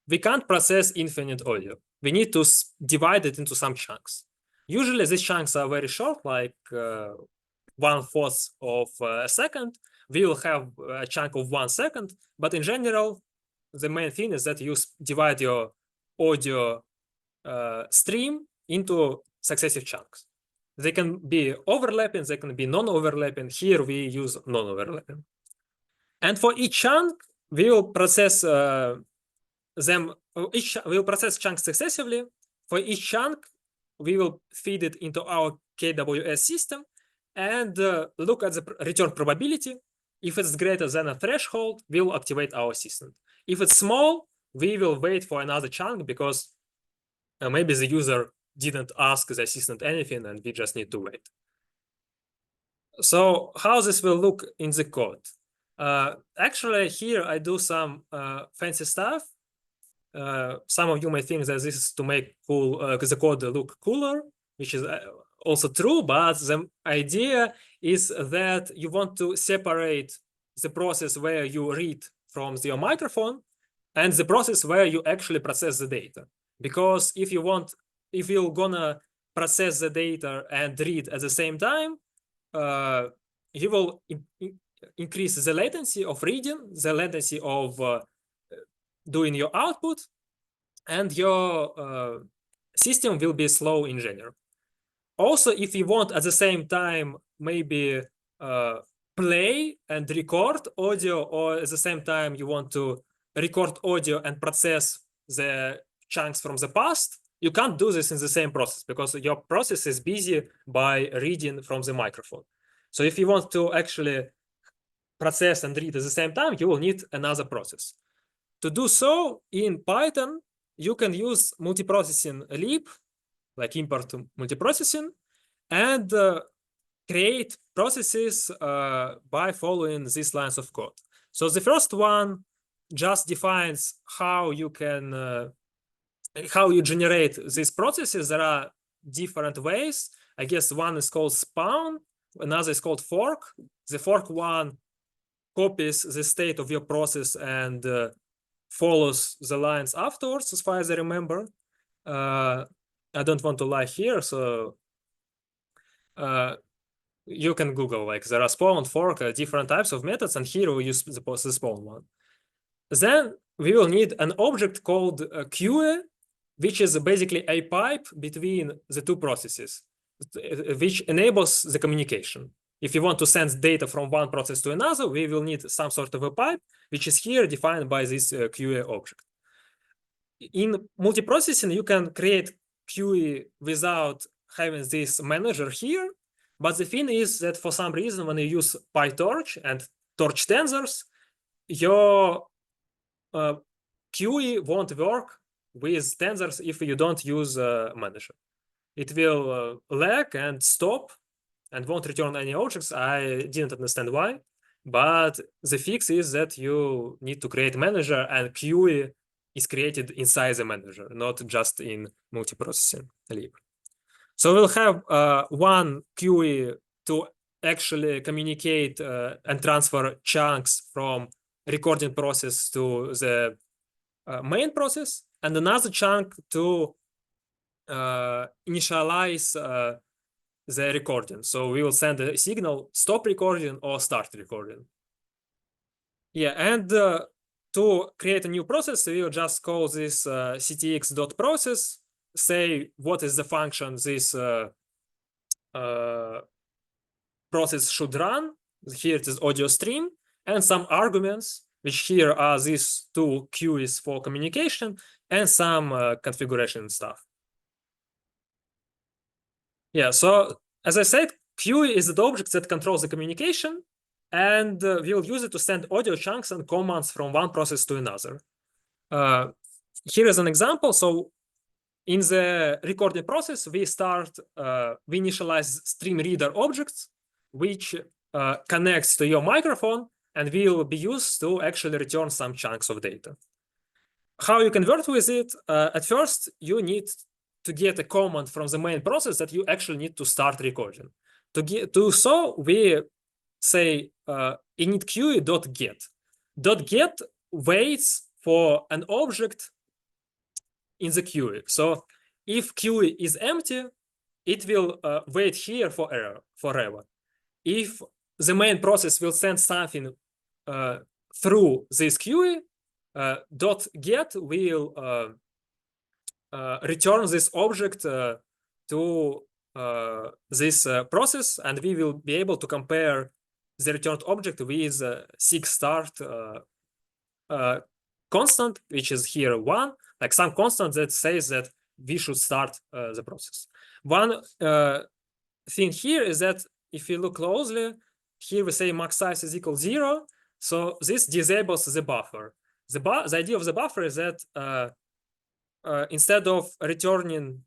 We can't process infinite audio. We need to divide it into some chunks. Usually these chunks are very short, like 1/4 of a second. We will have a chunk of 1 second, but in general, the main thing is that you divide your audio stream into successive chunks. They can be overlapping, they can be non-overlapping. Here we use non-overlapping. And for each chunk, we will process we will process chunks successively. For each chunk, we will feed it into our KWS system and look at the return probability. If it's greater than a threshold, we'll activate our assistant. If it's small, we will wait for another chunk because maybe the user didn't ask the assistant anything and we just need to wait. So how this will look in the code? Actually, here I do some fancy stuff. Some of you may think that this is to make the code look cooler, which is also true, but the idea is that you want to separate the process where you read from your microphone and the process where you actually process the data. Because if you're gonna process the data and read at the same time, you will increase the latency of reading, the latency of doing your output, and your system will be slow in general. Also, if you want at the same time maybe play and record audio, or at the same time you want to record audio and process the chunks from the past, you can't do this in the same process because your process is busy by reading from the microphone. So if you want to actually process and read at the same time, you will need another process. To do so, in Python, you can use multiprocessing lib, like import multiprocessing, and create processes by following these lines of code. So the first one just defines how you can how you generate these processes. There are different ways. I guess one is called spawn, another is called fork. The fork one copies the state of your process and follows the lines afterwards, as far as I remember. I don't want to lie here, so you can Google, like there are spawn, fork, different types of methods, and here we use the spawn one. Then we will need an object called QA, which is basically a pipe between the two processes, which enables the communication. If you want to send data from one process to another, we will need some sort of a pipe, which is here defined by this QA object. In multiprocessing, you can create QA without having this manager here. But the thing is that for some reason, when you use PyTorch and torch tensors, your QA won't work with tensors if you don't use a manager. It will lag and stop and won't return any objects. I didn't understand why, but the fix is that you need to create manager, and QA is created inside the manager, not just in multiprocessing lib. So we'll have one QA to actually communicate and transfer chunks from recording process to the main process, and another chunk to initialize the recording. So we will send a signal stop recording or start recording. Yeah, and to create a new process, we will just call this ctx.process, say what is the function this process should run. Here it is audio stream, and some arguments, which here are these two queues for communication and some configuration stuff. Yeah, so as I said, queue is the object that controls the communication, and we'll use it to send audio chunks and commands from one process to another. Here is an example. So in the recording process, we initialize stream reader objects, which connects to your microphone and will be used to actually return some chunks of data. How you can work with it? At first, you need to get a command from the main process that you actually need to start recording. So we say init queue.get. .get waits for an object in the queue. So if queue is empty, it will wait here forever. If the main process will send something through this queue, .get will return this object to this process, and we will be able to compare the returned object with sig start constant, which is here 1, like some constant that says that we should start the process. One thing here is that if you look closely, here we say max size is equal 0. So this disables the buffer. The idea of the buffer is that instead of returning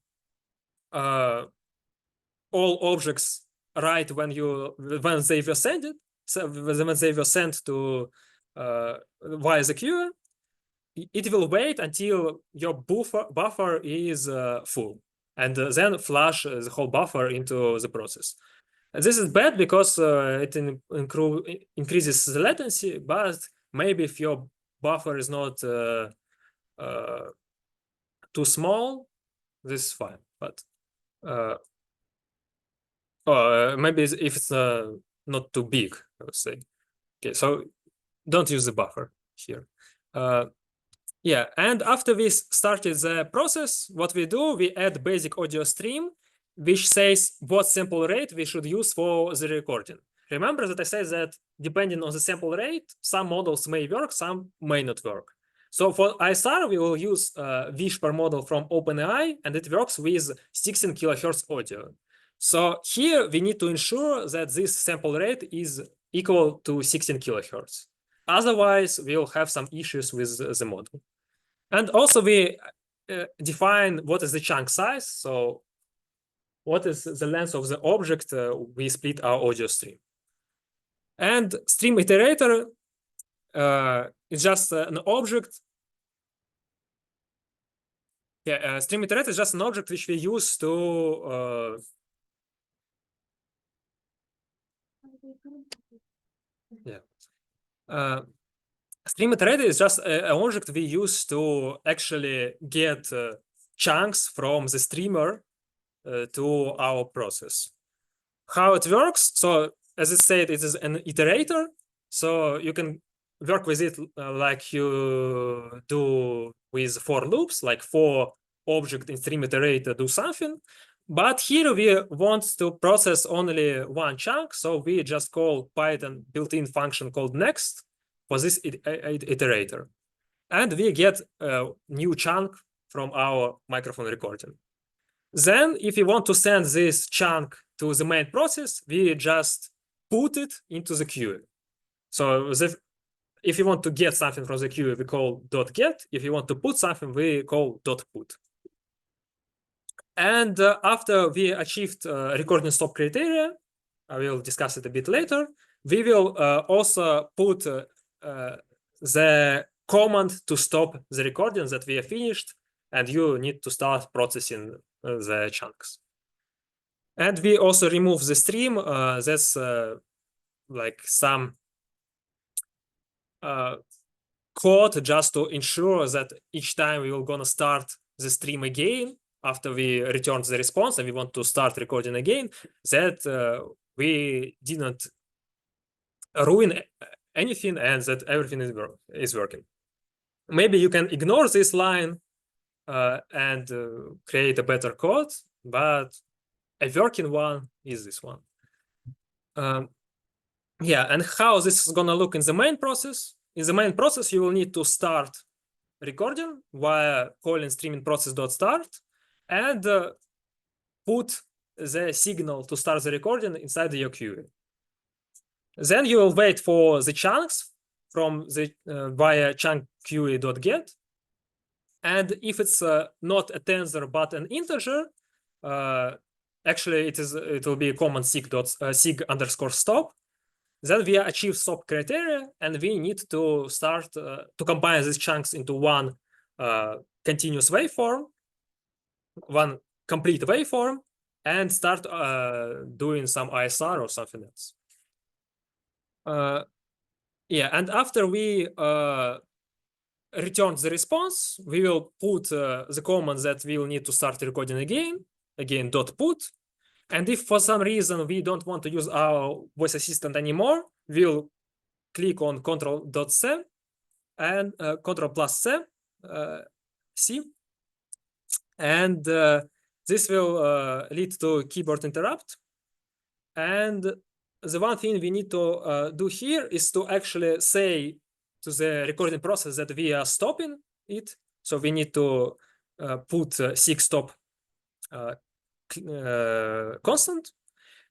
all objects right when they were sent, so when they were sent to via the queue, it will wait until your buffer is full, and then flush the whole buffer into the process. And this is bad because it increases the latency, but maybe if your buffer is not too small, this is fine. But maybe if it's not too big, I would say. Okay, so don't use the buffer here. Yeah, and after we started the process, what we do, we add basic audio stream, which says what sample rate we should use for the recording. Remember that I said that depending on the sample rate, some models may work, some may not work. So for ISR, we will use Wish per model from OpenAI, and it works with 16 kilohertz audio. So here we need to ensure that this sample rate is equal to 16 kilohertz. Otherwise, we'll have some issues with the model. And also we define what is the chunk size. So what is the length of the object we split our audio stream. And stream iterator is just an object. Yeah, stream iterator is just an object which we use to stream iterator is just an object we use to actually get chunks from the streamer to our process. How it works? So as it said, it is an iterator. So you can work with it like you do with for loops, like for object in stream iterator do something. But here we want to process only one chunk. So we just call Python built-in function called next for this iterator. And we get a new chunk from our microphone recording. Then if you want to send this chunk to the main process, we just put it into the queue. So if you want to get something from the queue, we call .get. If you want to put something, we call .put. And after we achieved recording stop criteria, I will discuss it a bit later, we will also put the command to stop the recording that we have finished, and you need to start processing the chunks. And we also remove the stream. That's like some code just to ensure that each time we will gonna start the stream again after we return the response and we want to start recording again, that we didn't ruin anything and that everything is working. Maybe you can ignore this line and create a better code, but a working one is this one. Yeah, and how this is gonna look in the main process? In the main process, you will need to start recording via calling streaming process.start and put the signal to start the recording inside your queue. Then you will wait for the chunks from the via chunk queue.get. And if it's not a tensor but an integer, actually it will be a command sig_stop. Then we achieve stop criteria, and we need to start to combine these chunks into one continuous waveform, one complete waveform, and start doing some ISR or something else. Yeah, and after we return the response, we will put the command that we will need to start recording again dot put. And if for some reason we don't want to use our voice assistant anymore, we'll click on Ctrl+C and Ctrl+C, and this will lead to keyboard interrupt. And the one thing we need to do here is to actually say to the recording process that we are stopping it. So we need to put seek stop constant,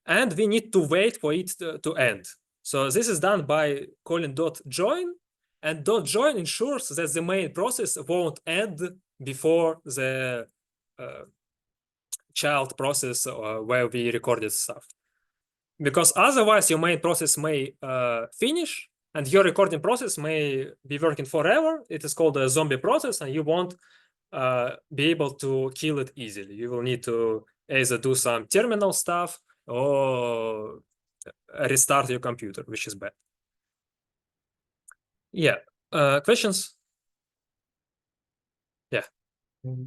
and we need to wait for it to end. So this is done by calling .join, and .join ensures that the main process won't end before the child process where we recorded stuff. Because otherwise your main process may finish and your recording process may be working forever. It is called a zombie process, and you won't be able to kill it easily. You will need to either do some terminal stuff or restart your computer, which is bad. Yeah. Questions? Yeah.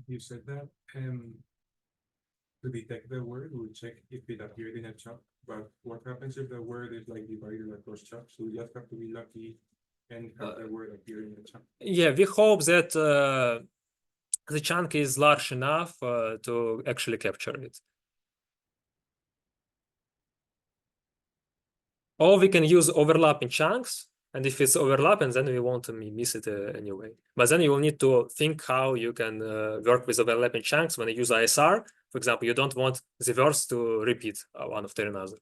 You said that to detect the word, we'll check if it appeared in a chunk. But what happens if the word is like divided across chunks? So we just have to be lucky and have the word appear in the chunk. Yeah, we hope that the chunk is large enough to actually capture it. Or we can use overlapping chunks, and if it's overlapping, then we won't miss it anyway. But then you will need to think how you can work with overlapping chunks when you use ISR. For example, you don't want the verse to repeat one after another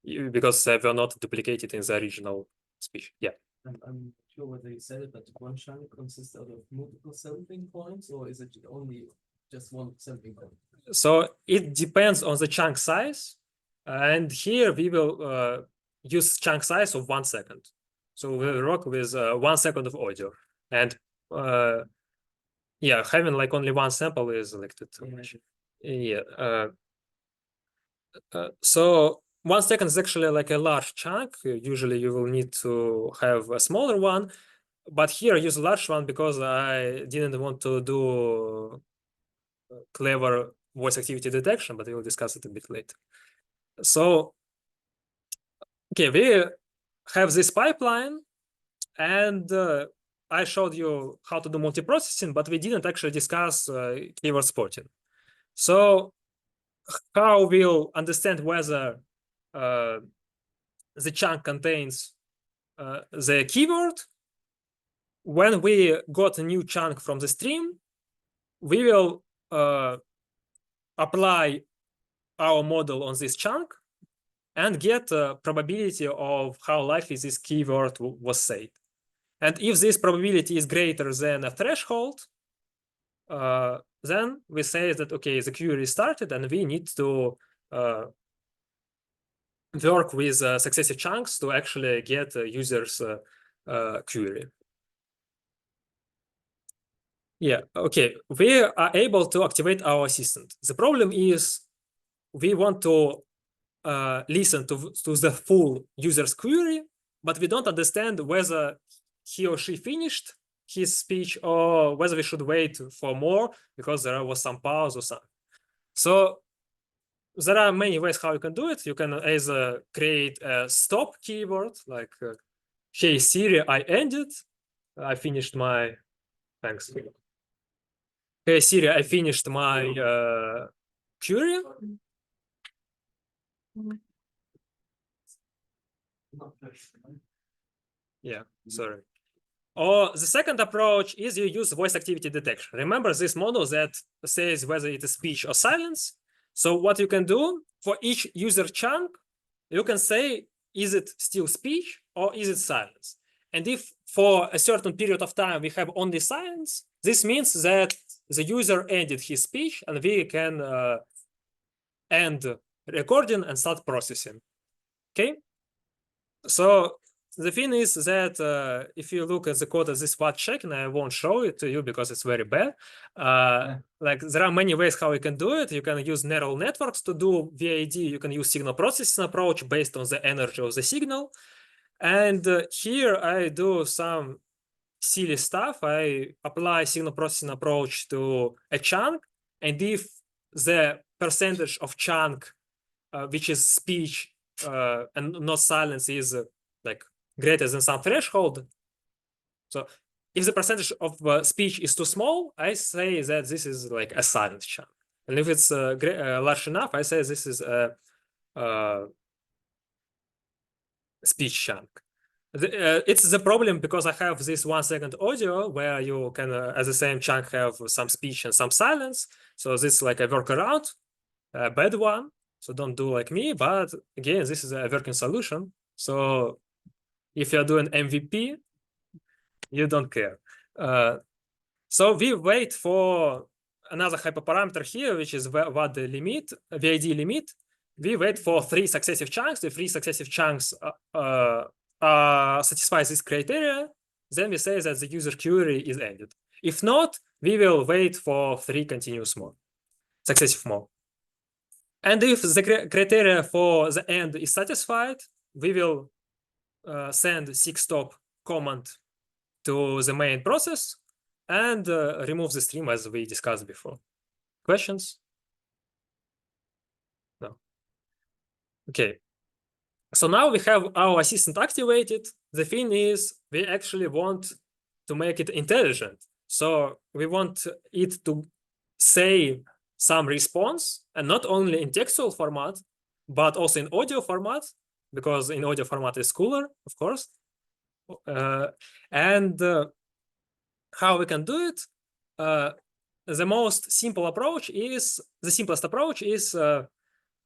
because they were not duplicated in the original speech. Yeah. I'm not sure whether you said it, but one chunk consists out of multiple sampling points, or is it only just one sampling point? So it depends on the chunk size. And here we will use chunk size of 1 second. So we'll work with 1 second of audio. And yeah, having like only one sample is like too much. Yeah. So 1 second is actually like a large chunk. Usually you will need to have a smaller one, but here I use a large one because I didn't want to do clever voice activity detection, but we will discuss it a bit later. So, okay, we have this pipeline, and I showed you how to do multiprocessing, but we didn't actually discuss keyword spotting. So how we'll understand whether the chunk contains the keyword? When we got a new chunk from the stream, we will apply our model on this chunk and get a probability of how likely this keyword was said. And if this probability is greater than a threshold, then we say that, okay, the query started and we need to work with successive chunks to actually get a user's query. Yeah, okay, we are able to activate our assistant. The problem is we want to listen to the full user's query, but we don't understand whether he or she finished his speech or whether we should wait for more because there was some pause or something. So there are many ways how you can do it. You can either create a stop keyword, like, hey Siri, I ended. I finished my, thanks. Hey Siri, I finished my query. Yeah, sorry. Or the second approach is you use voice activity detection. Remember this model that says whether it is speech or silence. So what you can do for each user chunk, you can say, is it still speech or is it silence? And if for a certain period of time we have only silence, this means that the user ended his speech and we can end recording and start processing. Okay? So the thing is that if you look at the code of this LauzHack, and I won't show it to you because it's very bad. Like there are many ways how you can do it. You can use neural networks to do VID. You can use signal processing approach based on the energy of the signal. And here I do some silly stuff. I apply signal processing approach to a chunk, and if the percentage of chunk which is speech and not silence is like greater than some threshold. So if the percentage of speech is too small, I say that this is like a silent chunk. And if it's large enough, I say this is a speech chunk. It's the problem because I have this 1 second audio where you can, at the same chunk, have some speech and some silence. So this is like a workaround, a bad one. So don't do like me. But again, this is a working solution. So if you're doing MVP, you don't care. So we wait for another hyperparameter here, which is what the limit, VID limit. We wait for 3 successive chunks. If 3 successive chunks satisfy this criteria, then we say that the user query is ended. If not, we will wait for 3 continuous more, successive more. And if the criteria for the end is satisfied, we will send sigstop command to the main process and remove the stream as we discussed before. Questions? No. Okay. So now we have our assistant activated. The thing is, we actually want to make it intelligent. So we want it to say some response, and not only in textual format, but also in audio format, because in audio format is cooler, of course. How we can do it? The most simple approach is, the simplest approach is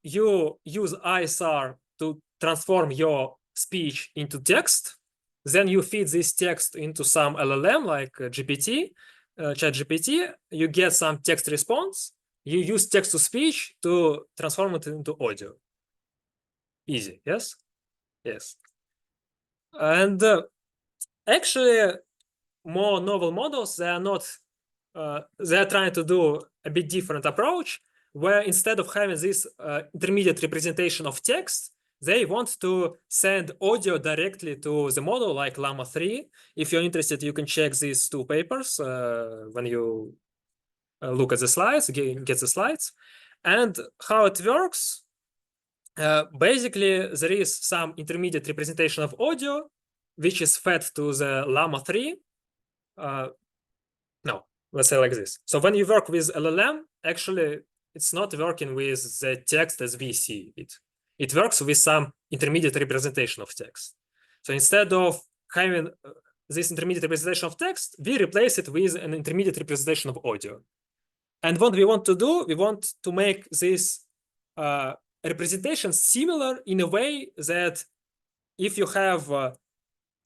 you use ISR to transform your speech into text. Then you feed this text into some LLM like GPT, ChatGPT. You get some text response. You use text to speech to transform it into audio. Easy, yes? Yes. And actually, more novel models, they are not, they are trying to do a bit different approach, where instead of having this intermediate representation of text, they want to send audio directly to the model like Llama 3. If you're interested, you can check these 2 papers when you look at the slides, get the slides. And how it works, basically, there is some intermediate representation of audio, which is fed to the Llama 3. No, let's say like this. So when you work with LLM, actually, it's not working with the text as we see it. It works with some intermediate representation of text. So instead of having this intermediate representation of text, we replace it with an intermediate representation of audio. And what we want to do, we want to make this representation similar in a way that if you have a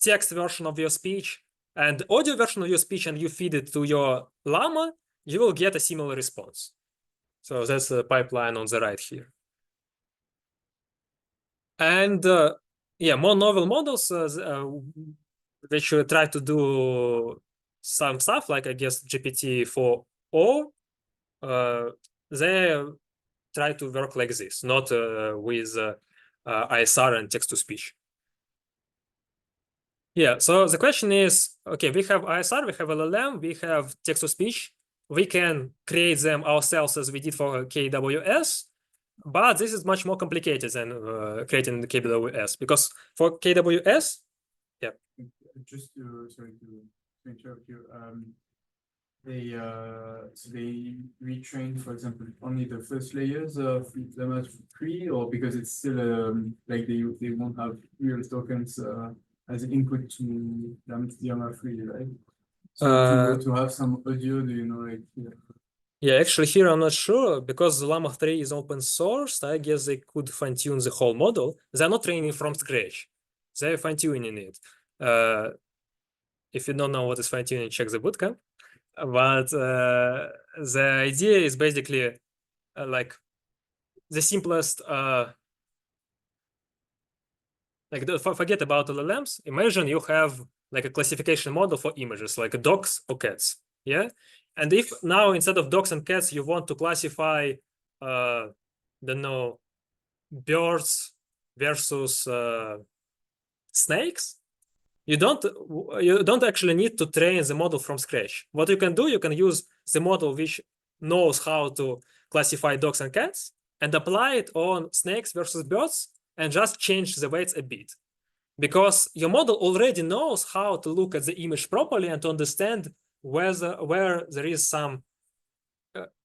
text version of your speech and audio version of your speech and you feed it to your Llama, you will get a similar response. So that's the pipeline on the right here. And yeah, more novel models, they should try to do some stuff like, I guess, GPT-4o. They try to work like this, not with ISR and text-to-speech. Yeah, so the question is, okay, we have ISR, we have LLM, we have text-to-speech. We can create them ourselves as we did for KWS, but this is much more complicated than creating the KWS, because for KWS, yeah. Just sorry to interrupt you. So they retrain, for example, only the first layers of Llama 3, or because it's still like they won't have real tokens as an input to Llama 3, right? So to have some audio, do you know, like? Yeah, actually here I'm not sure, because Llama 3 is open source. I guess they could fine-tune the whole model. They're not training from scratch. They're fine-tuning it. If you don't know what is fine-tuning, check the bootcamp. But the idea is basically like the simplest like forget about LLMs. Imagine you have like a classification model for images, like dogs or cats. Yeah. And if now instead of dogs and cats, you want to classify, don't know, birds versus snakes, you don't actually need to train the model from scratch. What you can do, you can use the model which knows how to classify dogs and cats and apply it on snakes versus birds and just change the weights a bit. Because your model already knows how to look at the image properly and to understand where there is some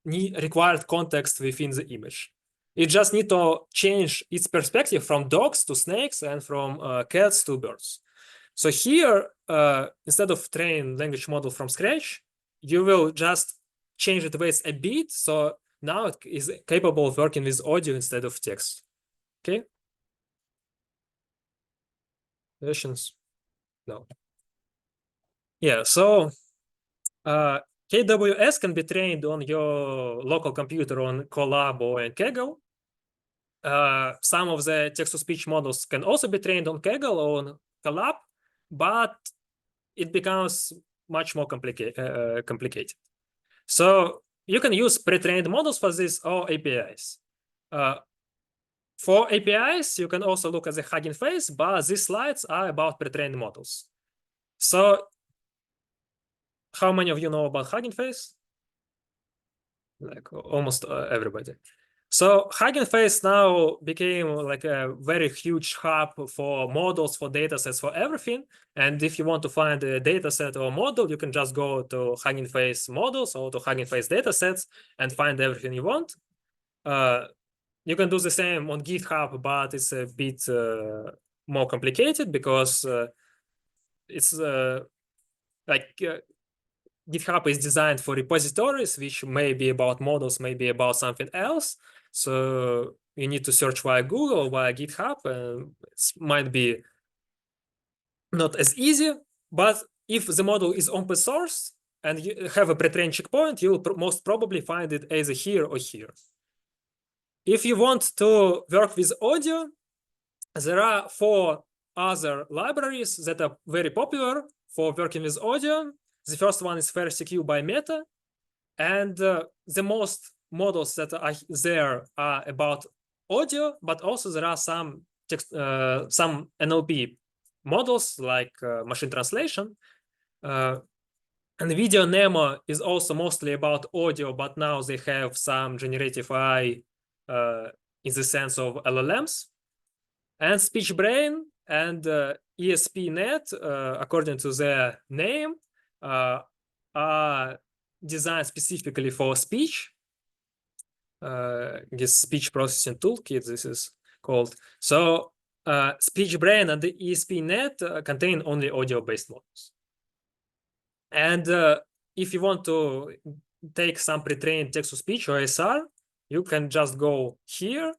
required context within the image. It just need to change its perspective from dogs to snakes and from cats to birds. So here, instead of training language model from scratch, you will just change the weights a bit. So now it is capable of working with audio instead of text. Okay. Questions? No. Yeah. So KWS can be trained on your local computer on Colab or in Kaggle. Some of the text-to-speech models can also be trained on Kaggle or on Colab, but it becomes much more complicated. So you can use pre-trained models for this or APIs. For APIs, you can also look at the Hugging Face, but these slides are about pre-trained models. So how many of you know about Hugging Face? Like almost everybody. So Hugging Face now became like a very huge hub for models, for datasets, for everything. And if you want to find a dataset or model, you can just go to Hugging Face models or to Hugging Face datasets and find everything you want. You can do the same on GitHub, but it's a bit more complicated because it's GitHub is designed for repositories, which may be about models, may be about something else. So you need to search via Google or via GitHub. It might be not as easy, but if the model is open source and you have a pre-trained checkpoint, you'll most probably find it either here or here. If you want to work with audio, there are 4 other libraries that are very popular for working with audio. The first one is FairCQ by Meta. And the most models that are there are about audio, but also there are some text, some NLP models like machine translation. And Video Nemo is also mostly about audio, but now they have some generative AI in the sense of LLMs. And SpeechBrain and ESP.NET, according to their name, are designed specifically for speech. This speech processing toolkit, this is called. So SpeechBrain and the ESP.NET contain only audio-based models. And if you want to take some pre-trained text-to-speech or SR, you can just go here,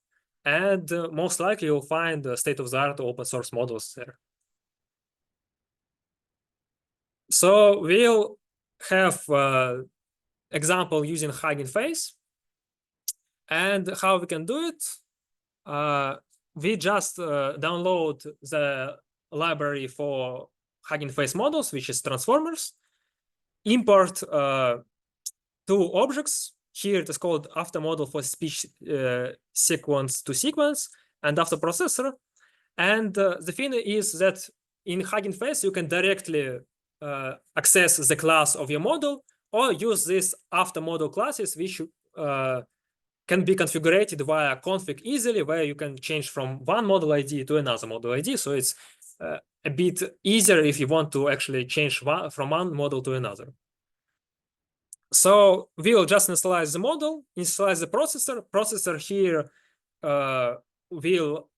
and most likely you'll find state-of-the-art open source models there. So we'll have example using Hugging Face. And how we can do it? We just download the library for Hugging Face models, which is transformers, import 2 objects. Here it is called after model for speech sequence to sequence and after processor. And the thing is that in Hugging Face, you can directly access the class of your model or use these after model classes, which can be configured via config easily, where you can change from one model ID to another model ID. So it's a bit easier if you want to actually change from one model to another. So we will just initialize the model, initialize the processor. Processor here will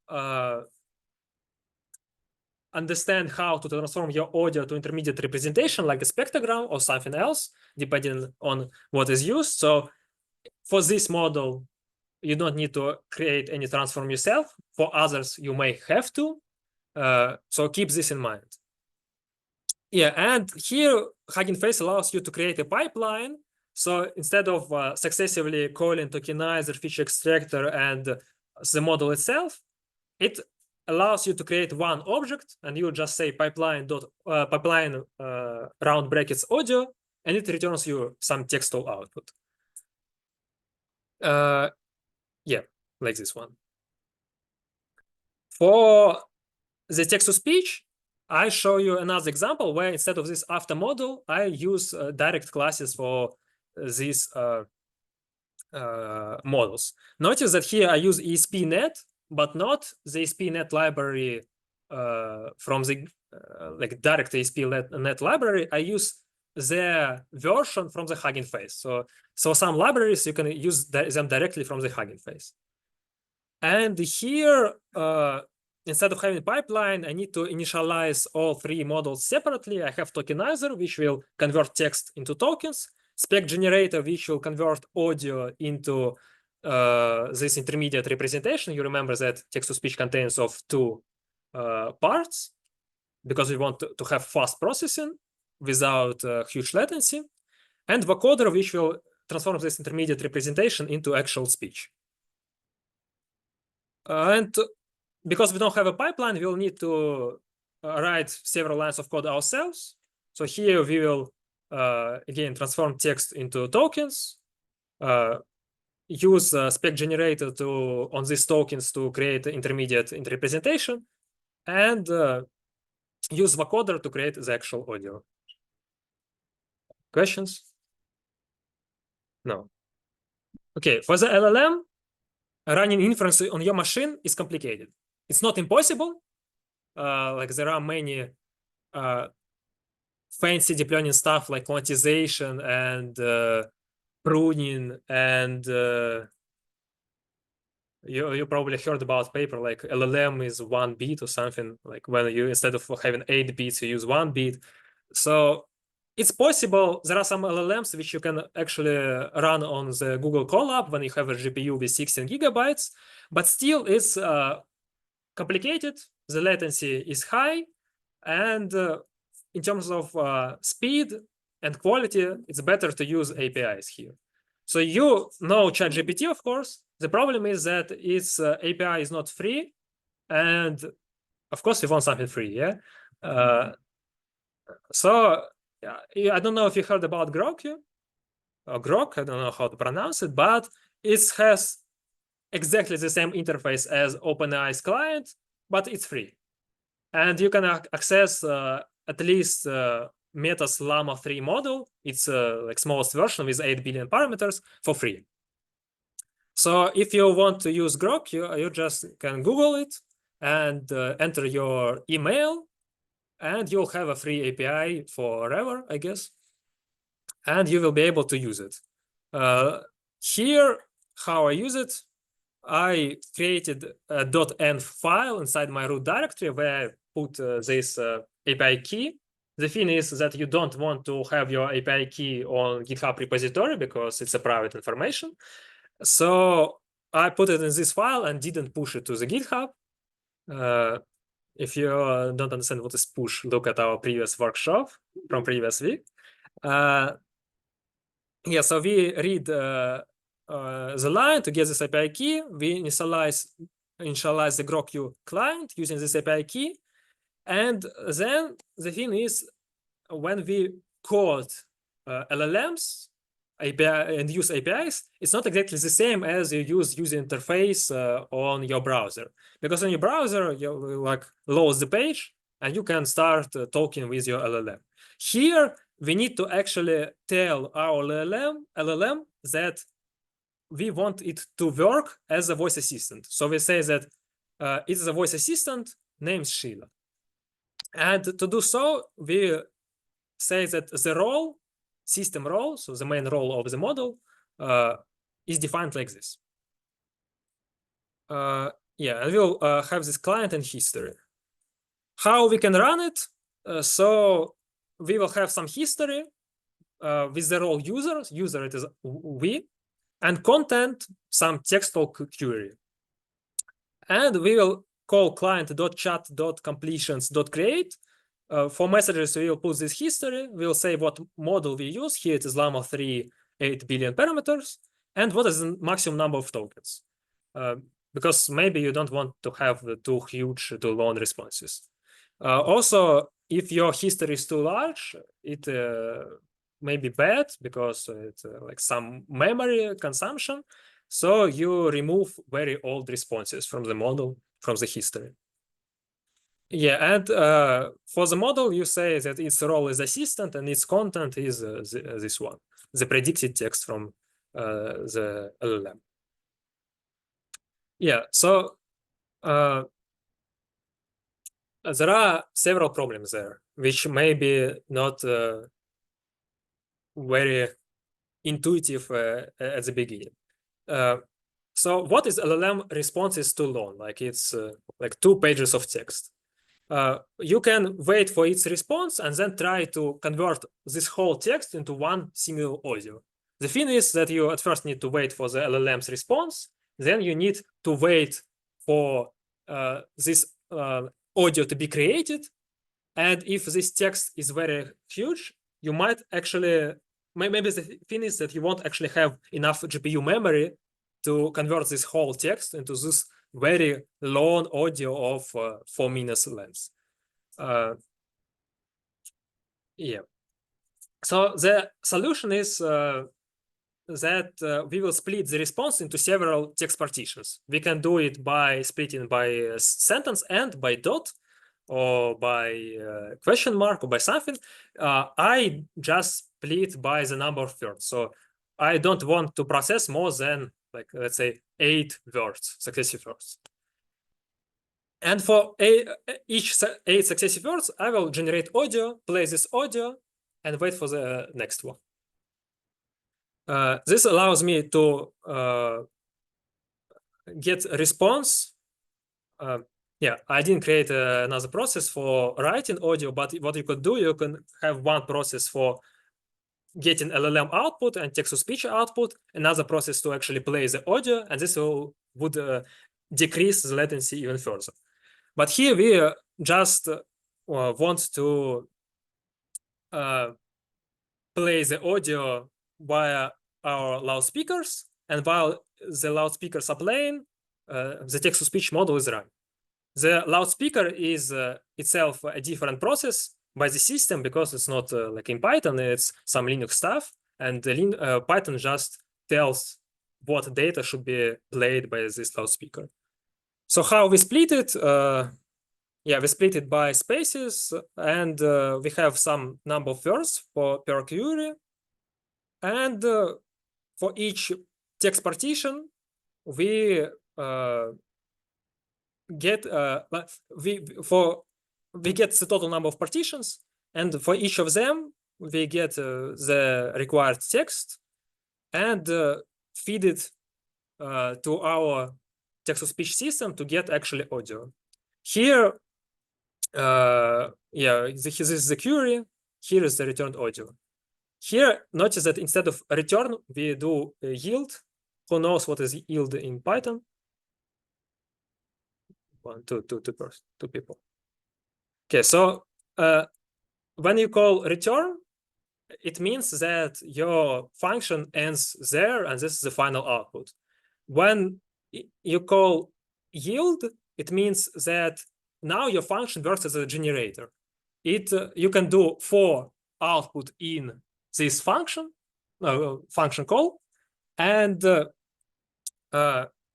understand how to transform your audio to intermediate representation, like a spectrogram or something else, depending on what is used. So for this model, you don't need to create any transform yourself. For others, you may have to. So keep this in mind. Yeah, and here Hugging Face allows you to create a pipeline. So instead of successively calling tokenizer, feature extractor, and the model itself, it allows you to create one object, and you just say pipeline round brackets audio, and it returns you some textual output. Yeah, like this one. For the text-to-speech, I show you another example where instead of this after model, I use direct classes for these models. Notice that here I use ESP.NET, but not the ESP.NET library from the like direct ESP.NET library. I use the version from the Hugging Face. So some libraries you can use them directly from the Hugging Face. And here, instead of having a pipeline, I need to initialize all three models separately. I have tokenizer, which will convert text into tokens, spec generator, which will convert audio into this intermediate representation. You remember that text-to-speech contains of two parts, because we want to have fast processing without huge latency, and vocoder, which will transform this intermediate representation into actual speech. And because we don't have a pipeline, we'll need to write several lines of code ourselves. So here we will, again, transform text into tokens, use spec generator on these tokens to create intermediate representation, and use vocoder to create the actual audio. Questions? No. Okay, for the LLM, running inference on your machine is complicated. It's not impossible. Like there are many fancy deep learning stuff like quantization and pruning, and you probably heard about paper like LLM is 1 bit or something, like when you, instead of having 8 bits, you use 1 bit. So it's possible. There are some LLMs which you can actually run on the Google Colab when you have a GPU with 16 gigabytes, but still it's complicated. The latency is high, and in terms of speed and quality, it's better to use APIs here. So you know ChatGPT, of course. The problem is that its API is not free, and of course we want something free, yeah. So I don't know if you heard about Grok or Grok. I don't know how to pronounce it, but it has exactly the same interface as OpenAI's client, but it's free, and you can access at least Meta's Llama 3 model. It's like smallest version with 8 billion parameters for free. So if you want to use Grok, you just can Google it and enter your email, and you'll have a free API forever, I guess, and you will be able to use it. Here, how I use it, I created a .env file inside my root directory where I put this API key. The thing is that you don't want to have your API key on GitHub repository because it's a private information. So I put it in this file and didn't push it to the GitHub. If you don't understand what is push, look at our previous workshop from previous week. Yeah, so we read the line to get this API key. We initialize the GrokQ client using this API key. And then the thing is, when we code LLMs and use APIs, it's not exactly the same as you use user interface on your browser. Because on your browser, you like load the page and you can start talking with your LLM. Here, we need to actually tell our LLM that we want it to work as a voice assistant. So we say that it is a voice assistant named Sheila. And to do so, we say that the role, system role, so the main role of the model, is defined like this. Yeah, and we'll have this client and history. How we can run it? So we will have some history with the role user. User, it is we, and content, some textual query. And we will call client.chat.completions.create. For messages, we will put this history. We'll say what model we use. Here it is Llama 3, 8 billion parameters. And what is the maximum number of tokens? because maybe you don't want to have the too huge, too long responses. Also, if your history is too large, it may be bad because it's like some memory consumption. So you remove very old responses from the model, from the history. Yeah, and for the model, you say that its role is assistant and its content is this one, the predicted text from the LLM. Yeah, so there are several problems there, which may be not very intuitive at the beginning. So what is LLM response is too long, like it's like 2 pages of text. You can wait for its response and then try to convert this whole text into one single audio. The thing is that you at first need to wait for the LLM's response, then you need to wait for this audio to be created. And if this text is very huge, you might actually, maybe the thing is that you won't actually have enough GPU memory to convert this whole text into this very long audio of 4 minutes length. Yeah. So the solution is that we will split the response into several text partitions. We can do it by splitting by sentence end, by dot, or by question mark, or by something. I just split by the number of words. So I don't want to process more than, like, let's say 8 words, successive words. And for each 8 successive words, I will generate audio, play this audio, and wait for the next one. This allows me to get a response. Yeah, I didn't create another process for writing audio, but what you could do, you can have one process for getting LLM output and text-to-speech output, another process to actually play the audio, and this would decrease the latency even further. But here we just want to play the audio via our loudspeakers, and while the loudspeakers are playing, the text-to-speech model is running. The loudspeaker is itself a different process by the system because it's not like in Python, it's some Linux stuff, and the Python just tells what data should be played by this loudspeaker. So how we split it? Yeah, we split it by spaces, and we have some number of words per query. And for each text partition, we get the total number of partitions, and for each of them, we get the required text and feed it to our text-to-speech system to get actually audio. Here, yeah, this is the query. Here is the returned audio. Here, notice that instead of return, we do yield. Who knows what is yield in Python? Two people. Okay, so when you call return, it means that your function ends there, and this is the final output. When you call yield, it means that now your function works as a generator. You can do 4 output in this function call, and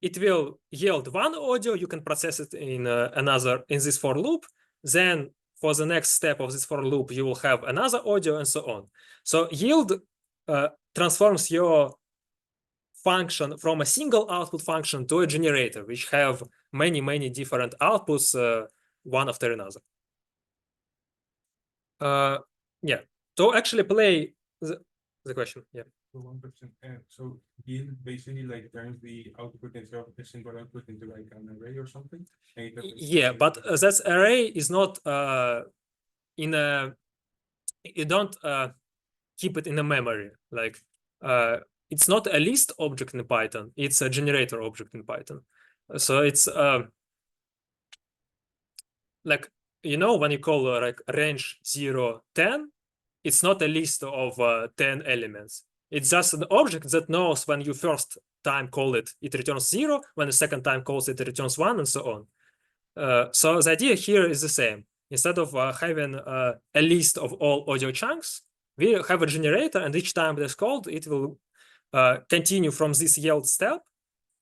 it will yield 1 audio. You can process it in this for loop. Then for the next step of this for loop, you will have another audio, and so on. So yield transforms your function from a single output function to a generator, which have many different outputs, one after another. Yeah, to actually play the question. Yeah. One question. So yield basically like turns the output instead of a single output into like an array or something. Yeah, but that array is not in a. You don't keep it in a memory. Like it's not a list object in Python. It's a generator object in Python. So it's like, you know, when you call like range 0, 10, it's not a list of 10 elements. It's just an object that knows when you first time call it, it returns 0. When the second time calls it, it returns 1, and so on. So the idea here is the same. Instead of having a list of all audio chunks, we have a generator, and each time it is called, it will continue from this yield step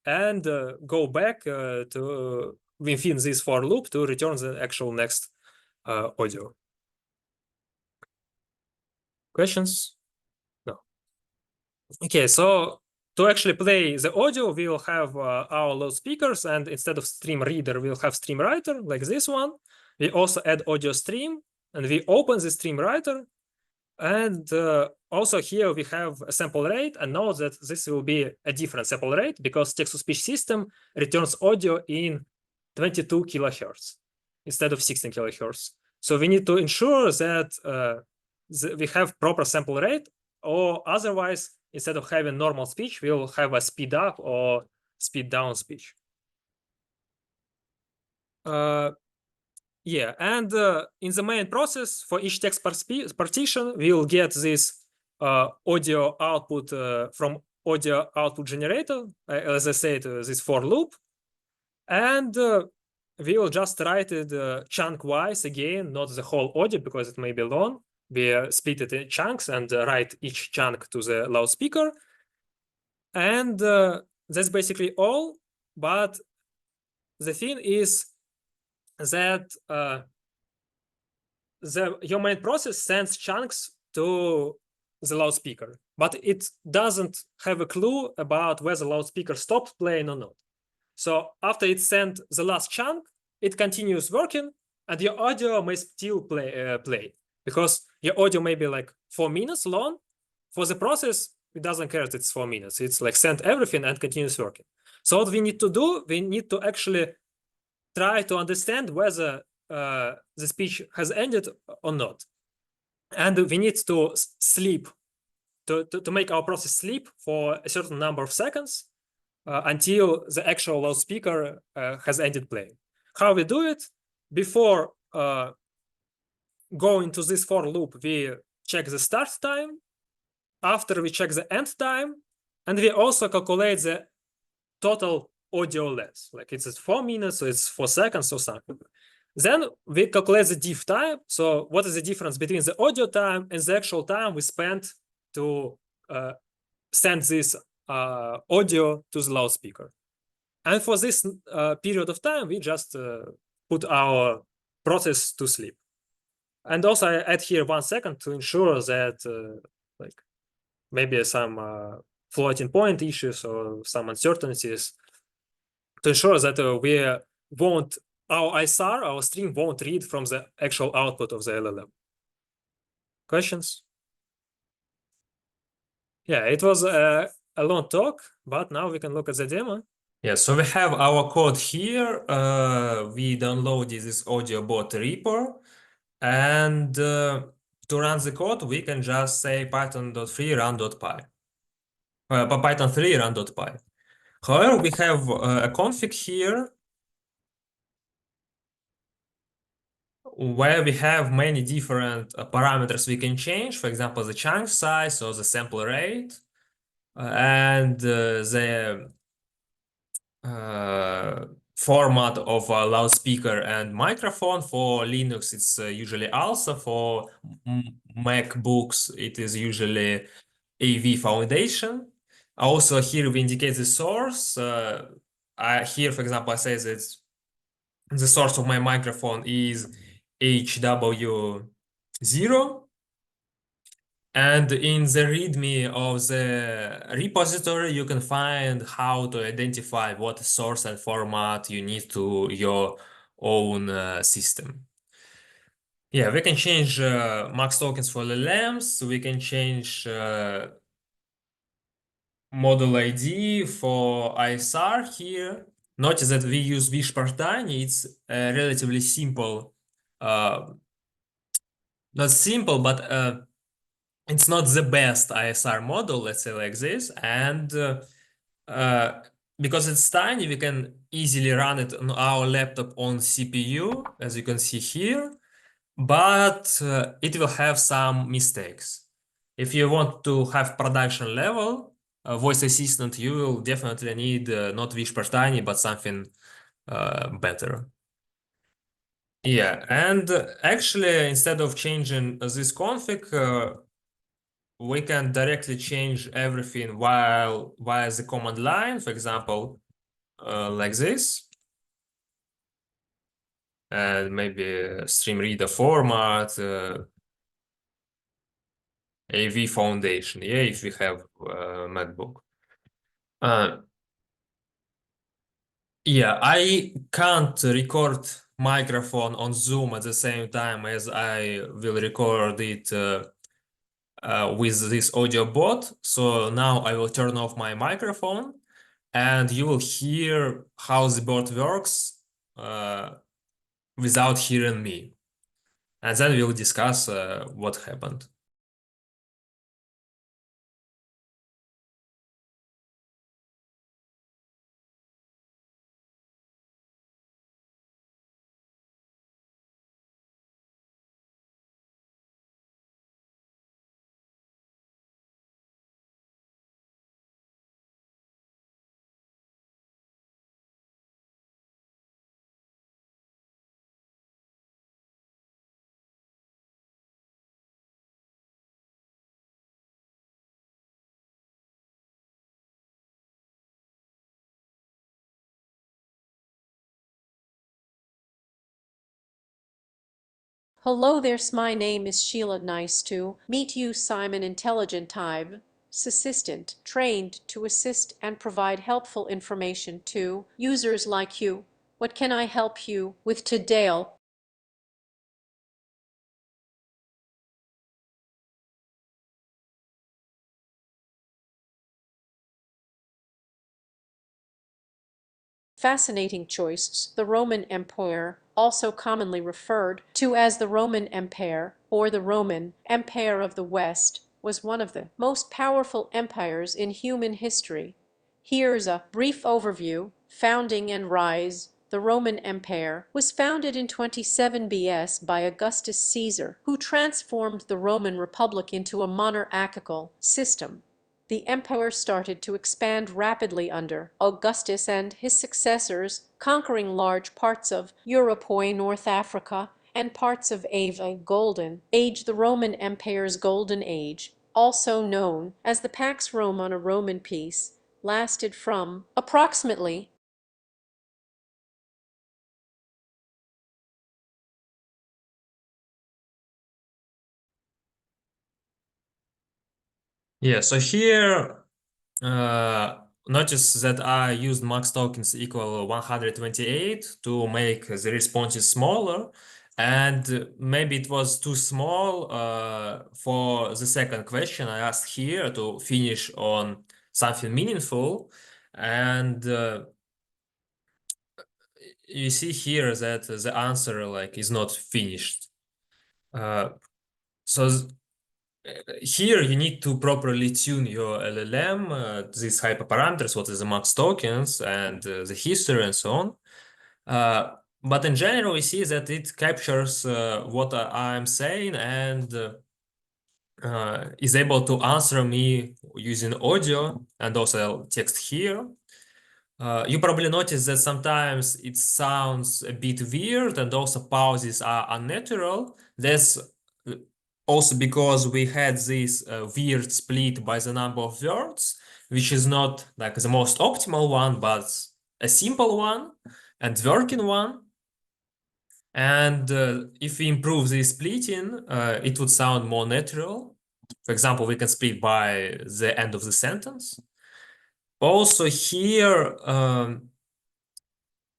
and go back to within this for loop to return the actual next audio. Questions? No. Okay, so to actually play the audio, we will have our loudspeakers, and instead of stream reader, we'll have stream writer like this one. We also add audio stream, and we open the stream writer. And also here we have a sample rate, and note that this will be a different sample rate because text-to-speech system returns audio in 22 kilohertz instead of 16 kilohertz. So we need to ensure that we have proper sample rate, or otherwise, instead of having normal speech, we'll have a speed up or speed down speech. Yeah, and in the main process, for each text partition, we'll get this audio output from audio output generator, as I said, this for loop. And we will just write it chunk-wise again, not the whole audio because it may be long. We split it in chunks and write each chunk to the loudspeaker. And that's basically all. But the thing is that your main process sends chunks to the loudspeaker, but it doesn't have a clue about whether the loudspeaker stopped playing or not. So after it sent the last chunk, it continues working, and your audio may still play because your audio may be like 4 minutes long. For the process, it doesn't care that it's 4 minutes. It's like send everything and continues working. So what we need to do, we need to actually try to understand whether the speech has ended or not. And we need to sleep, to make our process sleep for a certain number of seconds until the actual loudspeaker has ended playing. How we do it? Before going to this for loop, we check the start time. After we check the end time, and we also calculate the total audio length, like it's 4 minutes, so it's 4 seconds or something. Then we calculate the diff time. So what is the difference between the audio time and the actual time we spent to send this audio to the loudspeaker? And for this period of time, we just put our process to sleep. And also I add here 1 second to ensure that like maybe some floating point issues or some uncertainties, to ensure that our ISR, our stream won't read from the actual output of the LLM. Questions? Yeah, it was a long talk, but now we can look at the demo. Yeah, so we have our code here. We downloaded this audio bot repo, and to run the code, we can just say python.3 run.py. Python3 run.py. However, we have a config here where we have many different parameters we can change. For example, the chunk size or the sample rate, and the format of a loudspeaker and microphone. For Linux, it's usually ALSA. For MacBooks, it is usually AV Foundation. Also, here we indicate the source. Here, for example, I say that the source of my microphone is HW0. And in the README of the repository, you can find how to identify what source and format you need to your own system. Yeah, we can change max tokens for LLMs. We can change model ID for ISR here. Notice that we use Wishpartani. It's a relatively simple, not simple, but it's not the best ISR model, let's say like this. And because it's tiny, we can easily run it on our laptop on CPU, as you can see here. But it will have some mistakes. If you want to have production level, voice assistant, you will definitely need not Whisper Tiny, but something better. Yeah, and actually, instead of changing this config, we can directly change everything via the command line, for example, like this. And maybe stream reader format, AV foundation, yeah, if we have MacBook. Yeah, I can't record microphone on Zoom at the same time as I will record it with this audio bot. So now I will turn off my microphone and you will hear how the bot works without hearing me. And then we'll discuss what happened. Hello there, my name is Sheila. Nice to meet you, Simon. Intelligent Type assistant, trained to assist and provide helpful information to users like you. What can I help you with today? Fascinating choice. The Roman Empire, also commonly referred to as the Roman Empire or the Roman Empire of the West, was one of the most powerful empires in human history. Here's a brief overview. Founding and rise. The Roman Empire was founded in 27 BS by Augustus Caesar, who transformed the Roman Republic into a monarchical system. The empire started to expand rapidly under Augustus and his successors, conquering large parts of Europe, North Africa, and parts of Asia. Golden Age. The Roman Empire's Golden Age, also known as the Pax Romana Roman peace, lasted from approximately Yeah, so here notice that I used max tokens equal 128 to make the responses smaller, and maybe it was too small for the second question. I asked here to finish on something meaningful, and you see here that the answer like is not finished. So here you need to properly tune your LLM, these hyperparameters, what is the max tokens and the history and so on. But in general, we see that it captures what I'm saying and is able to answer me using audio and also text here. You probably notice that sometimes it sounds a bit weird and also pauses are unnatural. That's also because we had this weird split by the number of words, which is not like the most optimal one, but a simple one and working one. And if we improve the splitting, it would sound more natural. For example, we can split by the end of the sentence. Also here,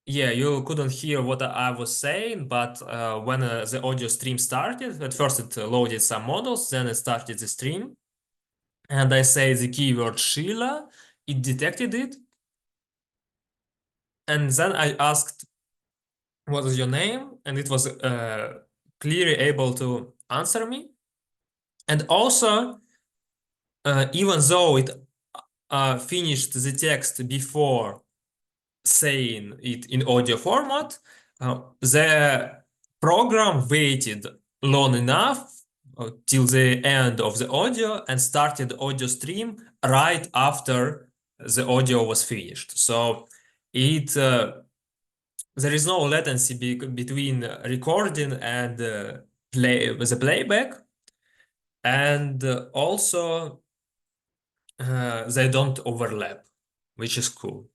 yeah, you couldn't hear what I was saying, but when the audio stream started, at first it loaded some models, then it started the stream. And I say the keyword Sheila, it detected it. And then I asked, what is your name? And it was clearly able to answer me. And also, even though it finished the text before saying it in audio format, the program waited long enough till the end of the audio and started audio stream right after the audio was finished. So it there is no latency between recording and the playback, and also they don't overlap, which is cool.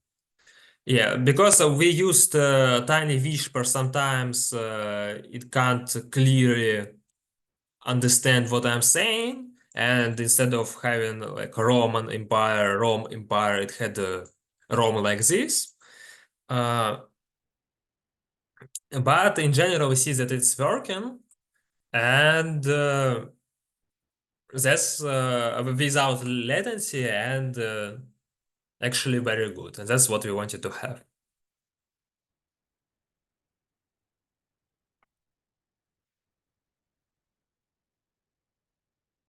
Yeah, because we used tiny whisper, sometimes it can't clearly understand what I'm saying, and instead of having like Roman Empire, Rome Empire, it had Rome like this. But in general, we see that it's working, and that's without latency and actually very good. And that's what we wanted to have.